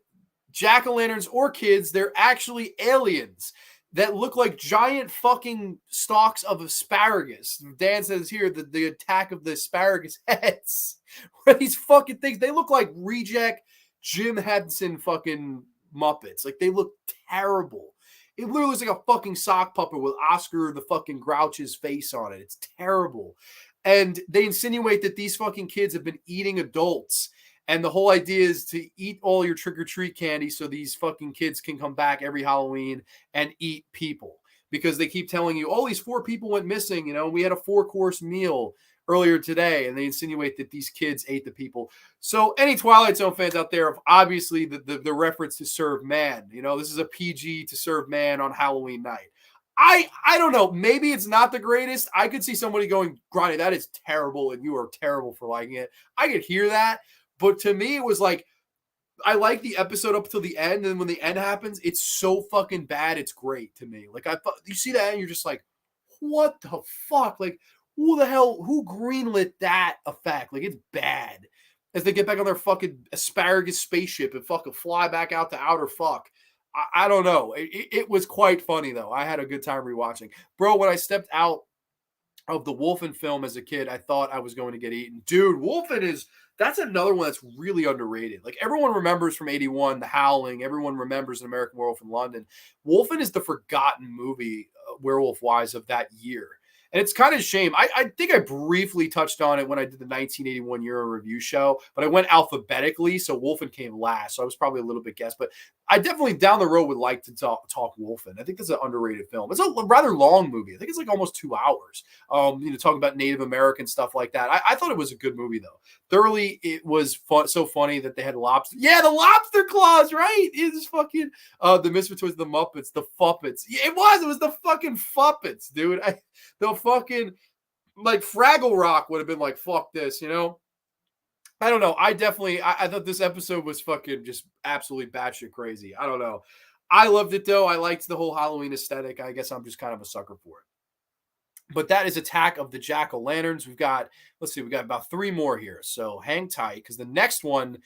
jack-o'-lanterns or kids. They're actually aliens that look like giant fucking stalks of asparagus. Dan says here that the attack of the asparagus heads. Where these fucking things, they look like reject Jim Henson fucking Muppets. Like, they look terrible. It literally looks like a fucking sock puppet with Oscar the fucking Grouch's face on it. It's terrible. And they insinuate that these fucking kids have been eating adults. And the whole idea is to eat all your trick-or-treat candy so these fucking kids can come back every Halloween and eat people. Because they keep telling you, oh, these 4 people went missing. You know, we had a 4-course meal earlier today, and they insinuate that these kids ate the people. So any Twilight Zone fans out there, obviously the reference to serve man, you know, this is a PG to serve man on Halloween night. I don't know. Maybe it's not the greatest. I could see somebody going, Grande, that is terrible, and you are terrible for liking it. I could hear that. But to me, it was like, I like the episode up till the end, and when the end happens, it's so fucking bad, it's great to me. Like, you see that, and you're just like, what the fuck? Like, who the hell, who greenlit that effect? Like, it's bad. As they get back on their fucking asparagus spaceship and fucking fly back out to outer fuck. I don't know. It was quite funny, though. I had a good time rewatching. Bro, when I stepped out of the Wolfen film as a kid, I thought I was going to get eaten. Dude, Wolfen that's another one that's really underrated. Like, everyone remembers from 81, The Howling. Everyone remembers An American Werewolf in London. Wolfen is the forgotten movie, werewolf-wise, of that year. And it's kind of a shame. I think I briefly touched on it when I did the 1981 Euro review show, but I went alphabetically, so Wolfen came last, so I was probably a little bit guessed. But I definitely down the road would like to talk Wolfen. I think that's an underrated film. It's a rather long movie. I think it's like almost 2 hours. Talking about Native American stuff like that. I thought it was a good movie, though. Thoroughly, it was so funny that they had lobster. Yeah, the lobster claws, right? It's fucking the Misfit Toys, the Muppets, the Fuppets. Yeah, it was the fucking Fuppets, dude. The fucking, like, Fraggle Rock would have been like, fuck this, you know? I don't know. I thought this episode was fucking just absolutely batshit crazy. I don't know. I loved it, though. I liked the whole Halloween aesthetic. I guess I'm just kind of a sucker for it. But that is Attack of the Jack-O'-Lanterns. We've got about 3 more here. So hang tight, because the next one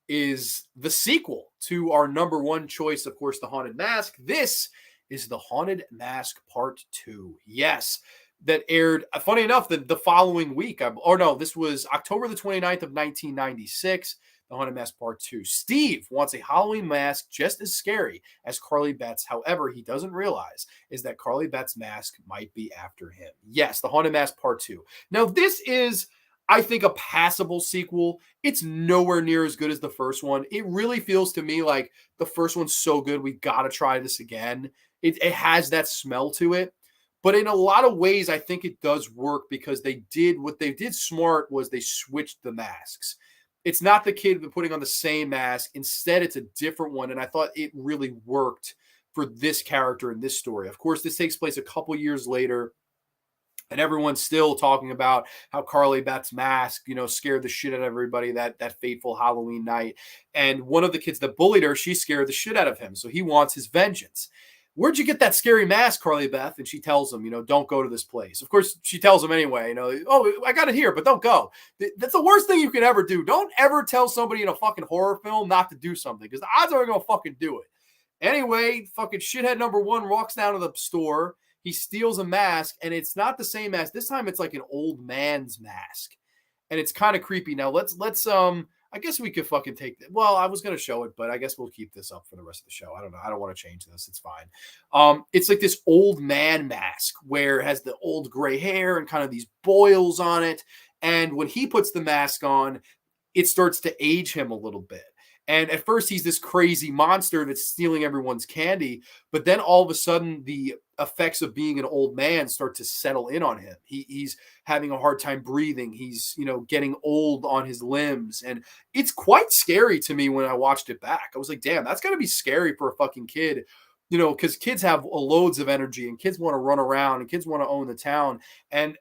is the sequel to our number 1 choice, of course, The Haunted Mask. This is The Haunted Mask Part 2. Yes, that aired, funny enough, the following week. This was October the 29th of 1996, The Haunted Mask Part 2. Steve wants a Halloween mask just as scary as Carly Betts. However, he doesn't realize is that Carly Betts' mask might be after him. Yes, The Haunted Mask Part 2. Now, this is, I think, a passable sequel. It's nowhere near as good as the first one. It really feels to me like the first one's so good, we got to try this again. It has that smell to it. But in a lot of ways, I think it does work because what they did smart was they switched the masks. It's not the kid putting on the same mask. Instead, it's a different one. And I thought it really worked for this character in this story. Of course, this takes place a couple years later. And everyone's still talking about how Carly Betts' mask, scared the shit out of everybody that fateful Halloween night. And one of the kids that bullied her, she scared the shit out of him. So he wants his vengeance. Where'd you get that scary mask, Carly Beth? And she tells him, don't go to this place. Of course, she tells him anyway, oh, I got it here, but don't go. That's the worst thing you can ever do. Don't ever tell somebody in a fucking horror film not to do something, because the odds are going to fucking do it. Anyway, fucking shithead number 1 walks down to the store. He steals a mask, and it's not the same mask. This time it's like an old man's mask. And it's kind of creepy. Now let's I guess we could fucking take that. Well, I was going to show it, but I guess we'll keep this up for the rest of the show. I don't know. I don't want to change this. It's fine. It's like this old man mask where it has the old gray hair and kind of these boils on it. And when he puts the mask on, it starts to age him a little bit. And at first, he's this crazy monster that's stealing everyone's candy. But then all of a sudden, the effects of being an old man start to settle in on him. He's having a hard time breathing. He's, getting old on his limbs. And it's quite scary to me when I watched it back. I was like, damn, that's got to be scary for a fucking kid because kids have loads of energy and kids want to run around and kids want to own the town. And,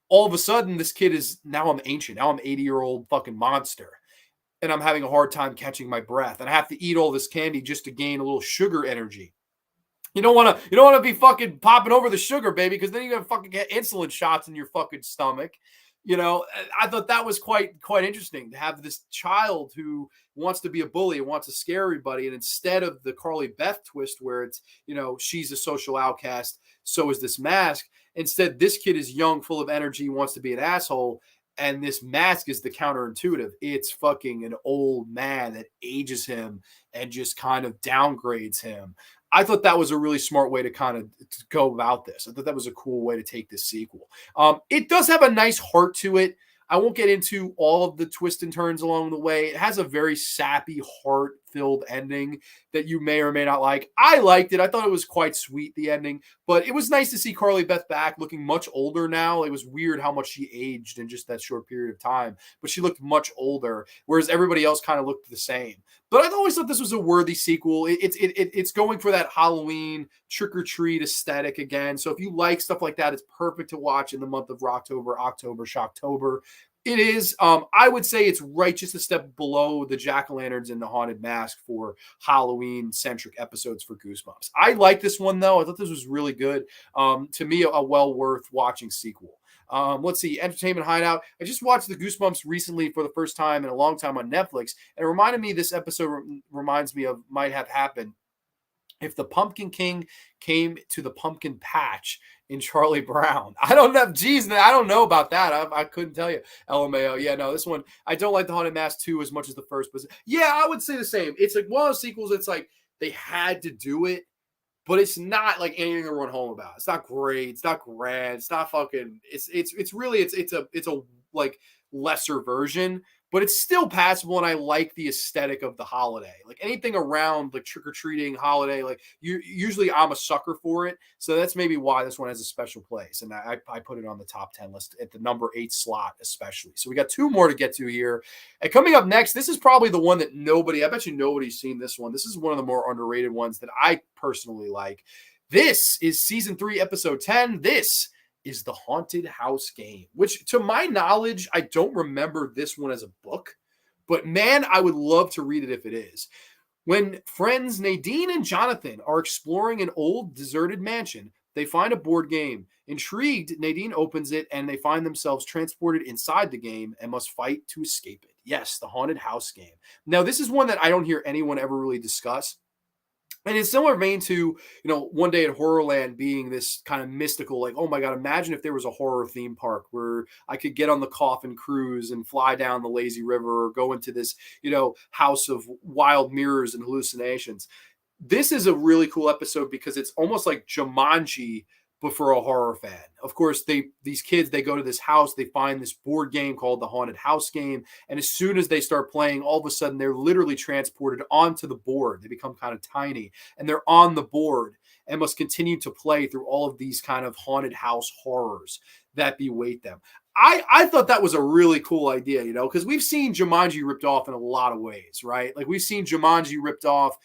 all of a sudden, this kid is now I'm ancient. Now I'm 80-year-old fucking monster. And I'm having a hard time catching my breath. And I have to eat all this candy just to gain a little sugar energy. You don't want to be fucking popping over the sugar, baby, because then you're gonna fucking get insulin shots in your fucking stomach. I thought that was quite interesting to have this child who wants to be a bully and wants to scare everybody, and instead of the Carly Beth twist where it's she's a social outcast, so is this mask. Instead, this kid is young, full of energy, wants to be an asshole, and this mask is the counterintuitive. It's fucking an old man that ages him and just kind of downgrades him. I thought that was a really smart way to kind of go about this. I thought that was a cool way to take this sequel. It does have a nice heart to it. I won't get into all of the twists and turns along the way. It has a very sappy, heart-filled ending that you may or may not like. I liked it. I thought it was quite sweet, the ending. But it was nice to see Carly Beth back looking much older now. It was weird how much she aged in just that short period of time. But she looked much older, whereas everybody else kind of looked the same. But I always thought this was a worthy sequel. It's going for that Halloween trick-or-treat aesthetic again. So if you like stuff like that, it's perfect to watch in the month of October, Shocktober. It is. I would say it's right just a step below the Jack-o'-lanterns and the Haunted Mask for Halloween-centric episodes for Goosebumps. I like this one, though. I thought this was really good. To me, a well worth watching sequel. Let's see, Entertainment Hideout. I just watched the Goosebumps recently for the first time in a long time on Netflix. And it reminded me, this episode reminds me of might have happened if the Pumpkin King came to the pumpkin patch in Charlie Brown. I don't know. Geez, I don't know about that. I couldn't tell you. LMAO. Yeah, no, this one, I don't like the Haunted Mask 2 as much as the first. But yeah, I would say the same. It's like one of those sequels that's like they had to do it, but it's not like anything to run home about. It's not great. It's not grand. It's not fucking. It's really it's a like lesser version, but it's still passable. And I like the aesthetic of the holiday. Like anything around like trick or treating holiday. Like usually I'm a sucker for it. So that's maybe why this one has a special place. And I put it on the top 10 list at the number 8 slot, especially. So we got 2 more to get to here. And coming up next, this is probably the one that I bet you nobody's seen this one. This is one of the more underrated ones that I personally like. This is season 3, episode 10. This is The Haunted House Game, which to my knowledge, I don't remember this one as a book, but man, I would love to read it if it is. When friends Nadine and Jonathan are exploring an old deserted mansion, they find a board game. Intrigued, Nadine opens it and they find themselves transported inside the game and must fight to escape it. Yes, The Haunted House Game. Now, this is one that I don't hear anyone ever really discuss. And in similar vein to, One Day at Horrorland being this kind of mystical, like, oh my God, imagine if there was a horror theme park where I could get on the Coffin Cruise and fly down the lazy river or go into this, house of wild mirrors and hallucinations. This is a really cool episode because it's almost like Jumanji, but for a horror fan. Of course, these kids, they go to this house, they find this board game called the Haunted House Game. And as soon as they start playing, all of a sudden they're literally transported onto the board. They become kind of tiny and they're on the board and must continue to play through all of these kind of haunted house horrors that bewait them. I thought that was a really cool idea, because we've seen Jumanji ripped off in a lot of ways, right? Like we've seen Jumanji ripped off.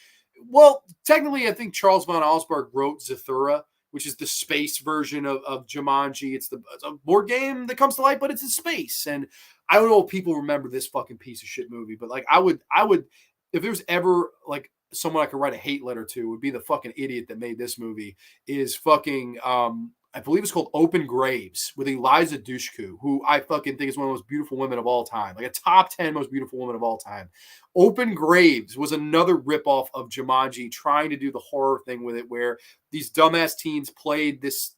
Well, technically, I think Charles von Allsburg wrote Zathura, which is the space version of Jumanji. It's a board game that comes to life, but it's in space. And I don't know if people remember this fucking piece of shit movie, but like I would, if there was ever like someone I could write a hate letter to, would be the fucking idiot that made this movie. Is fucking I believe it's called Open Graves with Eliza Dushku, who I fucking think is one of the most beautiful women of all time, like a top 10 most beautiful women of all time. Open Graves was another ripoff of Jumanji, trying to do the horror thing with it, where these dumbass teens played this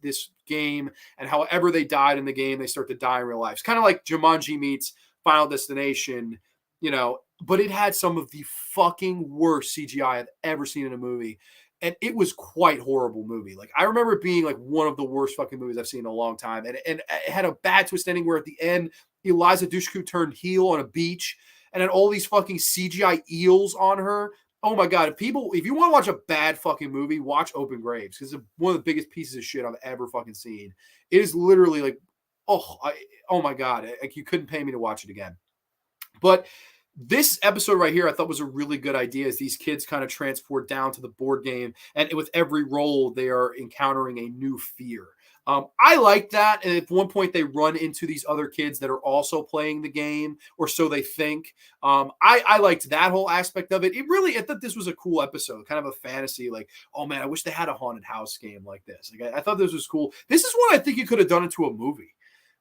game, and however they died in the game, they start to die in real life. It's kind of like Jumanji meets Final Destination, but it had some of the fucking worst CGI I've ever seen in a movie. And it was quite horrible movie. Like I remember it being like one of the worst fucking movies I've seen in a long time. And it had a bad twist ending where at the end, Eliza Dushku turned heel on a beach and had all these fucking CGI eels on her. Oh my God. If you want to watch a bad fucking movie, watch Open Graves, because it's one of the biggest pieces of shit I've ever fucking seen. It is literally like, oh my God. Like you couldn't pay me to watch it again. But This episode right here, I thought was a really good idea as these kids kind of transport down to the board game. And with every roll, they are encountering a new fear. I like that. And at one point, they run into these other kids that are also playing the game, or so they think. I liked that whole aspect of it. I thought this was a cool episode, kind of a fantasy. Like, oh man, I wish they had a haunted house game like this. Like, I thought this was cool. This is one I think you could have done into a movie.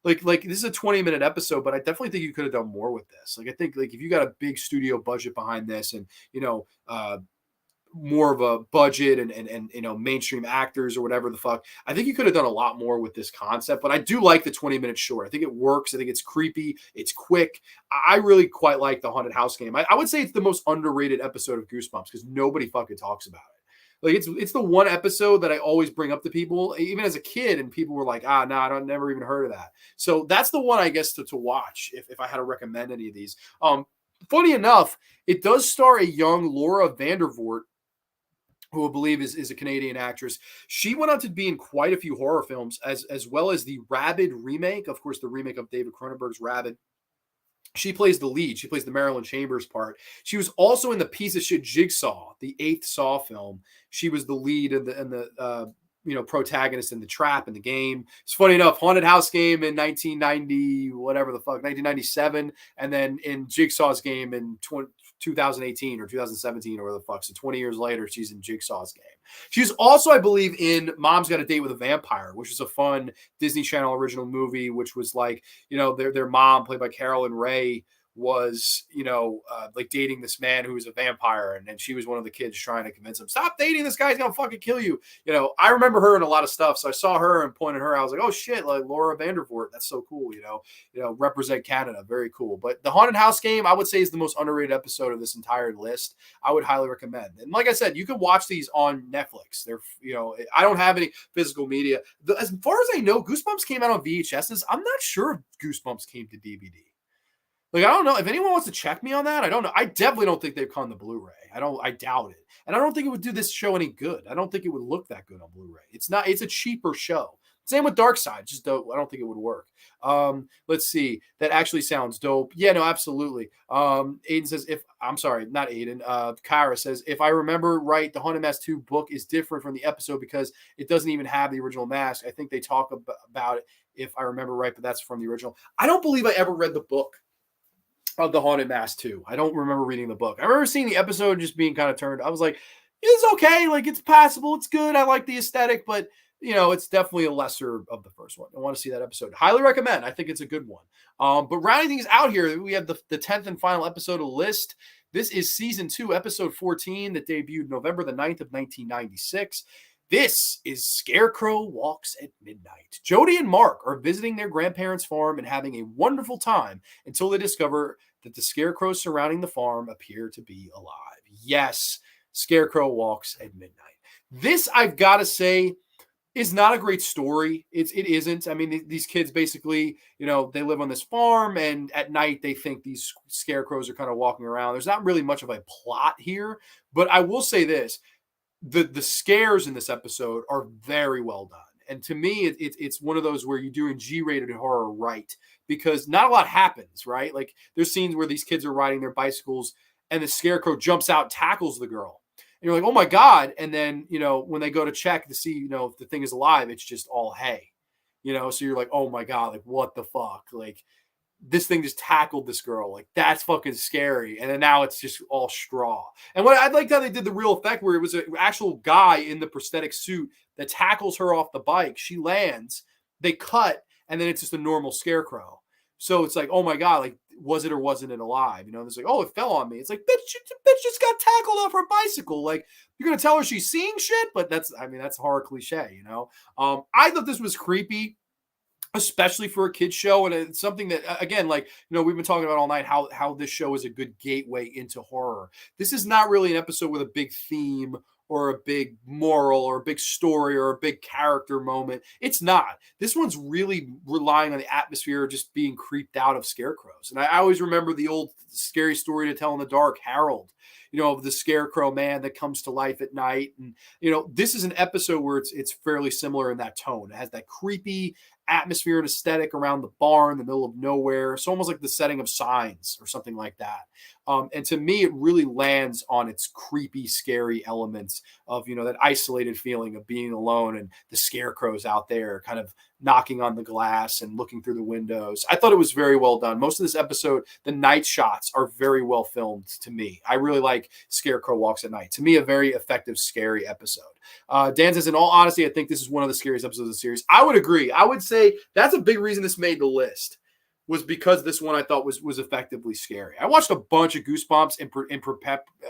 Like this is a 20-minute episode, but I definitely think you could have done more with this. Like I think like if you got a big studio budget behind this and more of a budget and mainstream actors or whatever the fuck, I think you could have done a lot more with this concept. But I do like the 20 minute short. I think it works. I think it's creepy. It's quick. I really quite like the haunted house game. I would say it's the most underrated episode of Goosebumps because nobody fucking talks about it. Like it's the one episode that I always bring up to people, even as a kid, and people were like, no, I don't never even heard of that. So that's the one I guess to watch if I had to recommend any of these. Funny enough, it does star a young Laura Vandervoort, who I believe is a Canadian actress. She went on to be in quite a few horror films, as well as the Rabid remake, of course, the remake of David Cronenberg's Rabid. She plays the lead. She plays the Marilyn Chambers part. She was also in the piece of shit Jigsaw, the 8th Saw film. She was the lead and the protagonist in The Trap in the game. It's funny enough, haunted house game in 1990, whatever the fuck, 1997, and then in Jigsaw's game in 2018 or 2017 or whatever the fuck. So 20 years later, she's in Jigsaw's game. She's also, I believe, in Mom's Got a Date with a Vampire, which is a fun Disney Channel original movie, which was like, their mom, played by Carolyn Ray, was, like dating this man who was a vampire. And then she was one of the kids trying to convince him, stop dating this guy. He's going to fucking kill you. I remember her in a lot of stuff. So I saw her and pointed her. I was like, oh shit, like Laura Vandervoort. That's so cool. Represent Canada. Very cool. But the haunted house game, I would say, is the most underrated episode of this entire list. I would highly recommend. And like I said, you can watch these on Netflix. They're, I don't have any physical media. As far as I know, Goosebumps came out on VHSs. I'm not sure if Goosebumps came to DVD. Like, I don't know if anyone wants to check me on that. I don't know. I definitely don't think they've come to Blu-ray. I doubt it. And I don't think it would do this show any good. I don't think it would look that good on Blu-ray. It's a cheaper show. Same with Dark Side. Just I don't think it would work. Let's see. That actually sounds dope. Yeah, no, absolutely. Aiden says, not Aiden. Kyra says, if I remember right, the Haunted Mask 2 book is different from the episode because it doesn't even have the original mask. I think they talk about it, if I remember right, but that's from the original. I don't believe I ever read the book of the Haunted Mask 2. I don't remember reading the book. I remember seeing the episode and just being kind of turned. I was like, it's okay. Like, it's passable. It's good. I like the aesthetic, but it's definitely a lesser of the first one. I want to see that episode. Highly recommend. I think it's a good one. But rounding things out here, we have the 10th and final episode of the list. This is season 2, episode 14 that debuted November the 9th of 1996. This is Scarecrow Walks at Midnight. Jody and Mark are visiting their grandparents' farm and having a wonderful time until they discover that the scarecrows surrounding the farm appear to be alive. Yes, Scarecrow Walks at Midnight. This, I've got to say, is not a great story. It isn't. I mean, these kids basically, they live on this farm, and at night they think these scarecrows are kind of walking around. There's not really much of a plot here, but I will say this. The scares in this episode are very well done. And to me, it's one of those where you're doing G-rated horror right, because not a lot happens, right? Like there's scenes where these kids are riding their bicycles and the scarecrow jumps out, tackles the girl. And you're like, oh my God. And then, when they go to check to see, if the thing is alive, it's just all hay, so you're like, oh my God, like what the fuck? Like this thing just tackled this girl. Like that's fucking scary. And then now it's just all straw. And what I liked how they did the real effect where it was an actual guy in the prosthetic suit that tackles her off the bike. She lands, they cut, and then it's just a normal scarecrow. So it's like, oh my God, like was it or wasn't it alive? It's like, oh, it fell on me. It's like, bitch just got tackled off her bicycle. Like you're going to tell her she's seeing shit? But that's horror cliche, I thought this was creepy, especially for a kid's show. And it's something that, again, like, we've been talking about all night, how this show is a good gateway into horror. This is not really an episode with a big theme or a big moral or a big story or a big character moment. It's not. This one's really relying on the atmosphere of just being creeped out of scarecrows. And I always remember the old scary story to tell in the dark, Harold. of the scarecrow man that comes to life at night. And, this is an episode where it's fairly similar in that tone. It has that creepy atmosphere and aesthetic around the barn in the middle of nowhere. It's almost like the setting of Signs or something like that. And to me, it really lands on its creepy, scary elements of, that isolated feeling of being alone and the scarecrows out there kind of knocking on the glass and looking through the windows. I thought it was very well done. Most of this episode, the night shots are very well filmed to me. I really like Scarecrow Walks at Night. To me, a very effective, scary episode. Dan says, in all honesty, I think this is one of the scariest episodes of the series. I would agree. I would say that's a big reason this made the list, was because this one I thought was effectively scary. I watched a bunch of Goosebumps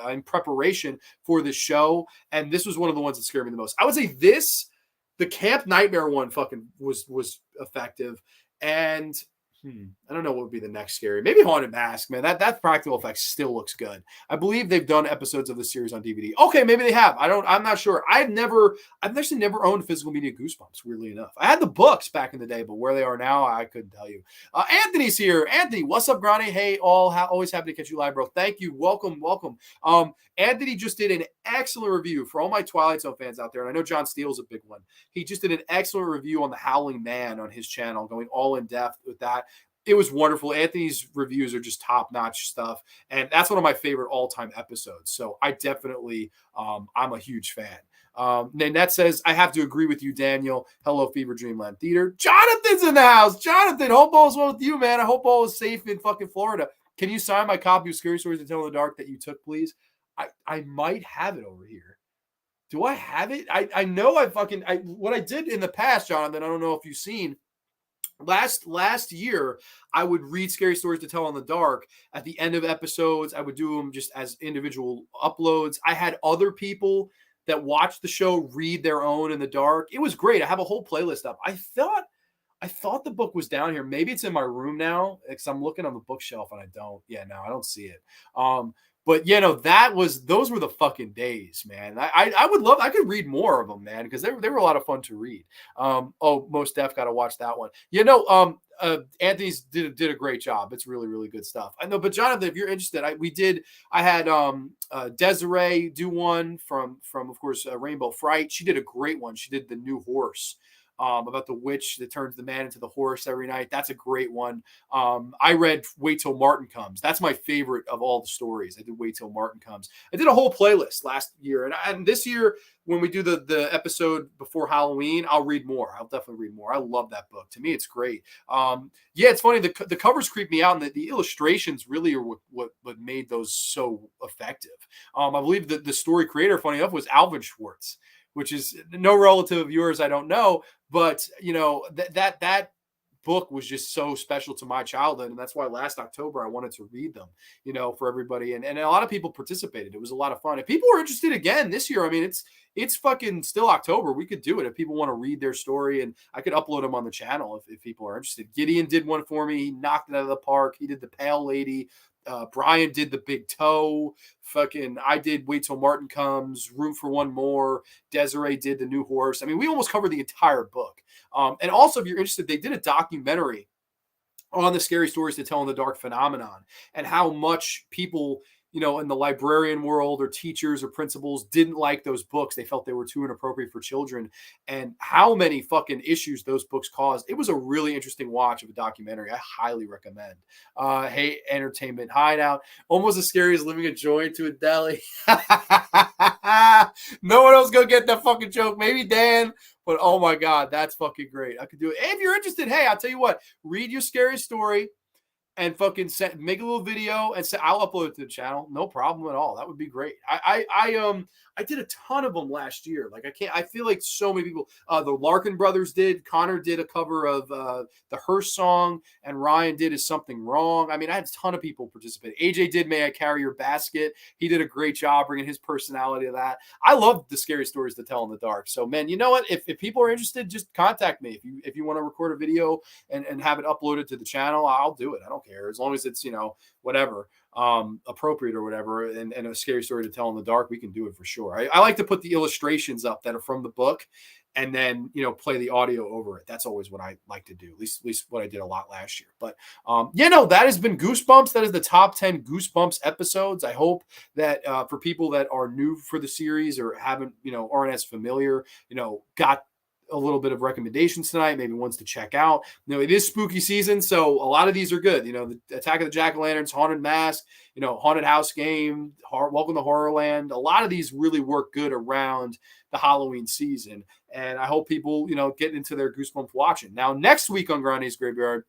in preparation for this show, and this was one of the ones that scared me the most. I would say the Camp Nightmare one fucking was effective, and I don't know what would be the next scary. Maybe Haunted Mask, man. That practical effect still looks good. I believe they've done episodes of the series on DVD. Okay, maybe they have. I'm not sure. I've actually never owned physical media Goosebumps, weirdly enough. I had the books back in the day, but where they are now, I couldn't tell you. Anthony's here. Anthony, what's up, Grande? Hey, always happy to catch you live, bro. Thank you. Welcome. Anthony just did an excellent review for all my Twilight Zone fans out there, and I know John Steele's a big one. He just did an excellent review on The Howling Man on his channel, going all in depth with that. It was wonderful. Anthony's reviews are just top-notch stuff, and that's one of my favorite all-time episodes. So I definitely, I'm a huge fan. Nanette says, I have to agree with you, Daniel. Hello, Fever Dreamland Theater. Jonathan's in the house. Jonathan, hope all is well with you, man. I hope all is safe in fucking Florida. Can you sign my copy of Scary Stories to Tell in the Dark that you took, please? I might have it over here. Do I have it? I know what I did in the past, Jonathan, I don't know if you've seen. Last year, I would read Scary Stories to Tell in the Dark at the end of episodes. I would do them just as individual uploads. I had other people that watched the show read their own in the dark. It was great. I have a whole playlist up. I thought the book was down here. Maybe it's in my room now because I'm looking on the bookshelf and I don't. Yeah, no, I don't see it. But those were the fucking days, man. I could read more of them, man, because they were a lot of fun to read. Most Def got to watch that one. Anthony's did a great job. It's really, really good stuff. I know, but Jonathan, if you're interested, I had Desiree do one from of course Rainbow Fright. She did a great one. She did The New Horse. About the witch that turns the man into the horse every night. That's a great one. I read Wait Till Martin Comes. That's my favorite of all the stories. I did Wait Till Martin Comes. I did a whole playlist last year. And this year, when we do the episode before Halloween, I'll read more. I'll definitely read more. I love that book. To me, it's great. It's funny. The covers creep me out, and the illustrations really are what made those so effective. I believe that the story creator, funny enough, was Alvin Schwartz, which is no relative of yours, I don't know, but that book was just so special to my childhood, and that's why last October I wanted to read them, for everybody, and a lot of people participated. It was a lot of fun. If people are interested again this year, I mean, it's fucking still October. We could do it if people want to read their story, and I could upload them on the channel if people are interested. Gideon did one for me. He knocked it out of the park. He did the Pale Lady. Brian did the Big Toe. I did Wait Till Martin Comes. Room for One More. Desiree did The New Horse. I mean, we almost covered the entire book. And also, if you're interested, they did a documentary on the Scary Stories to Tell in the Dark phenomenon and how much people, in the librarian world or teachers or principals didn't like those books. They felt they were too inappropriate for children, and how many fucking issues those books caused. It was a really interesting watch of a documentary. I highly recommend. Hey, Entertainment Hideout. Almost as scary as living a joint to a deli. No one else gonna get that fucking joke. Maybe Dan, but oh my God, that's fucking great. I could do it. Hey, if you're interested, hey, I'll tell you what, read your scary story and fucking make a little video and say I'll upload it to the channel. No problem at all. That would be great. I did a ton of them last year. I feel like so many people, the Larkin brothers did, Connor did a cover of the Hearst song, and Ryan did Is Something Wrong. I mean, I had a ton of people participate. AJ did May I Carry Your Basket. He did a great job bringing his personality to that. I love the Scary Stories to Tell in the Dark. So man, you know what? If people are interested, just contact me. If you want to record a video and have it uploaded to the channel, I'll do it. I don't care. As long as it's, whatever. appropriate or whatever, and a scary story to tell in the dark, we can do it for sure. I like to put the illustrations up that are from the book, and then play the audio over it. That's always what I like to do. At least what I did a lot last year. But that has been Goosebumps. That is the top 10 Goosebumps episodes. I hope that for people that are new for the series or aren't as familiar, got a little bit of recommendations tonight, maybe ones to check out. It is spooky season, so a lot of these are good. The Attack of the Jack-o'-lanterns, Haunted Mask, Haunted House Game, Welcome to Horrorland. A lot of these really work good around the Halloween season, and I hope people, get into their Goosebumps watching. Now, next week on Grande's Graveyard,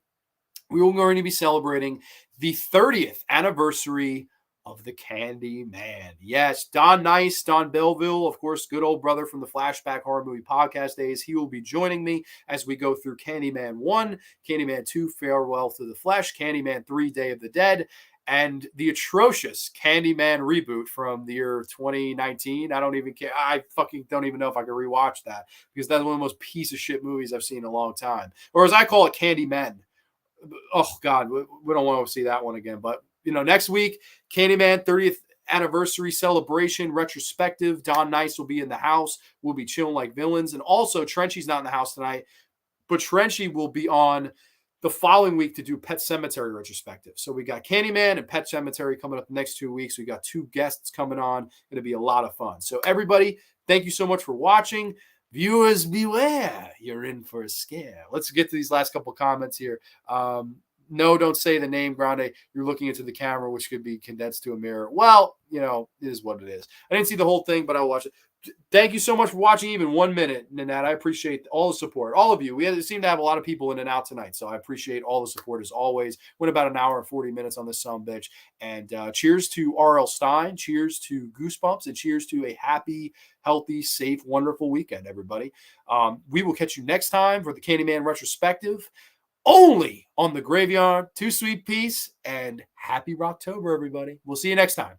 we are going to be celebrating the 30th anniversary of the Candy Man. Yes, Don Belleville, of course, good old brother from the Flashback Horror Movie Podcast days. He will be joining me as we go through Candyman 1, Candyman 2, Farewell to the Flesh, Candyman 3, Day of the Dead, and the atrocious Candyman reboot from the year 2019. I don't even care. I fucking don't even know if I can rewatch that, because that's one of the most piece of shit movies I've seen in a long time. Or as I call it, Candyman. Oh, God, we don't want to see that one again. But, next week, Candyman 30th anniversary celebration retrospective. Don Nice will be in the house. We'll be chilling like villains. And also, Trenchy's not in the house tonight, but Trenchy will be on the following week to do Pet Sematary retrospective. So we got Candyman and Pet Sematary coming up the next 2 weeks. We got 2 guests coming on. It'll be a lot of fun. So everybody, thank you so much for watching. Viewers beware, you're in for a scare. Let's get to these last couple comments here. No, don't say the name, Grande. You're looking into the camera, which could be condensed to a mirror. Well, it is what it is. I didn't see the whole thing, but I'll watch it. Thank you so much for watching even 1 minute, Nanette. I appreciate all the support. All of you. We seem to have a lot of people in and out tonight, so I appreciate all the support as always. Went about an hour and 40 minutes on this sumbitch. And cheers to R.L. Stine. Cheers to Goosebumps. And cheers to a happy, healthy, safe, wonderful weekend, everybody. We will catch you next time for the Candyman retrospective, only on the Graveyard. Too sweet peace, and happy Rocktober, everybody. We'll see you next time.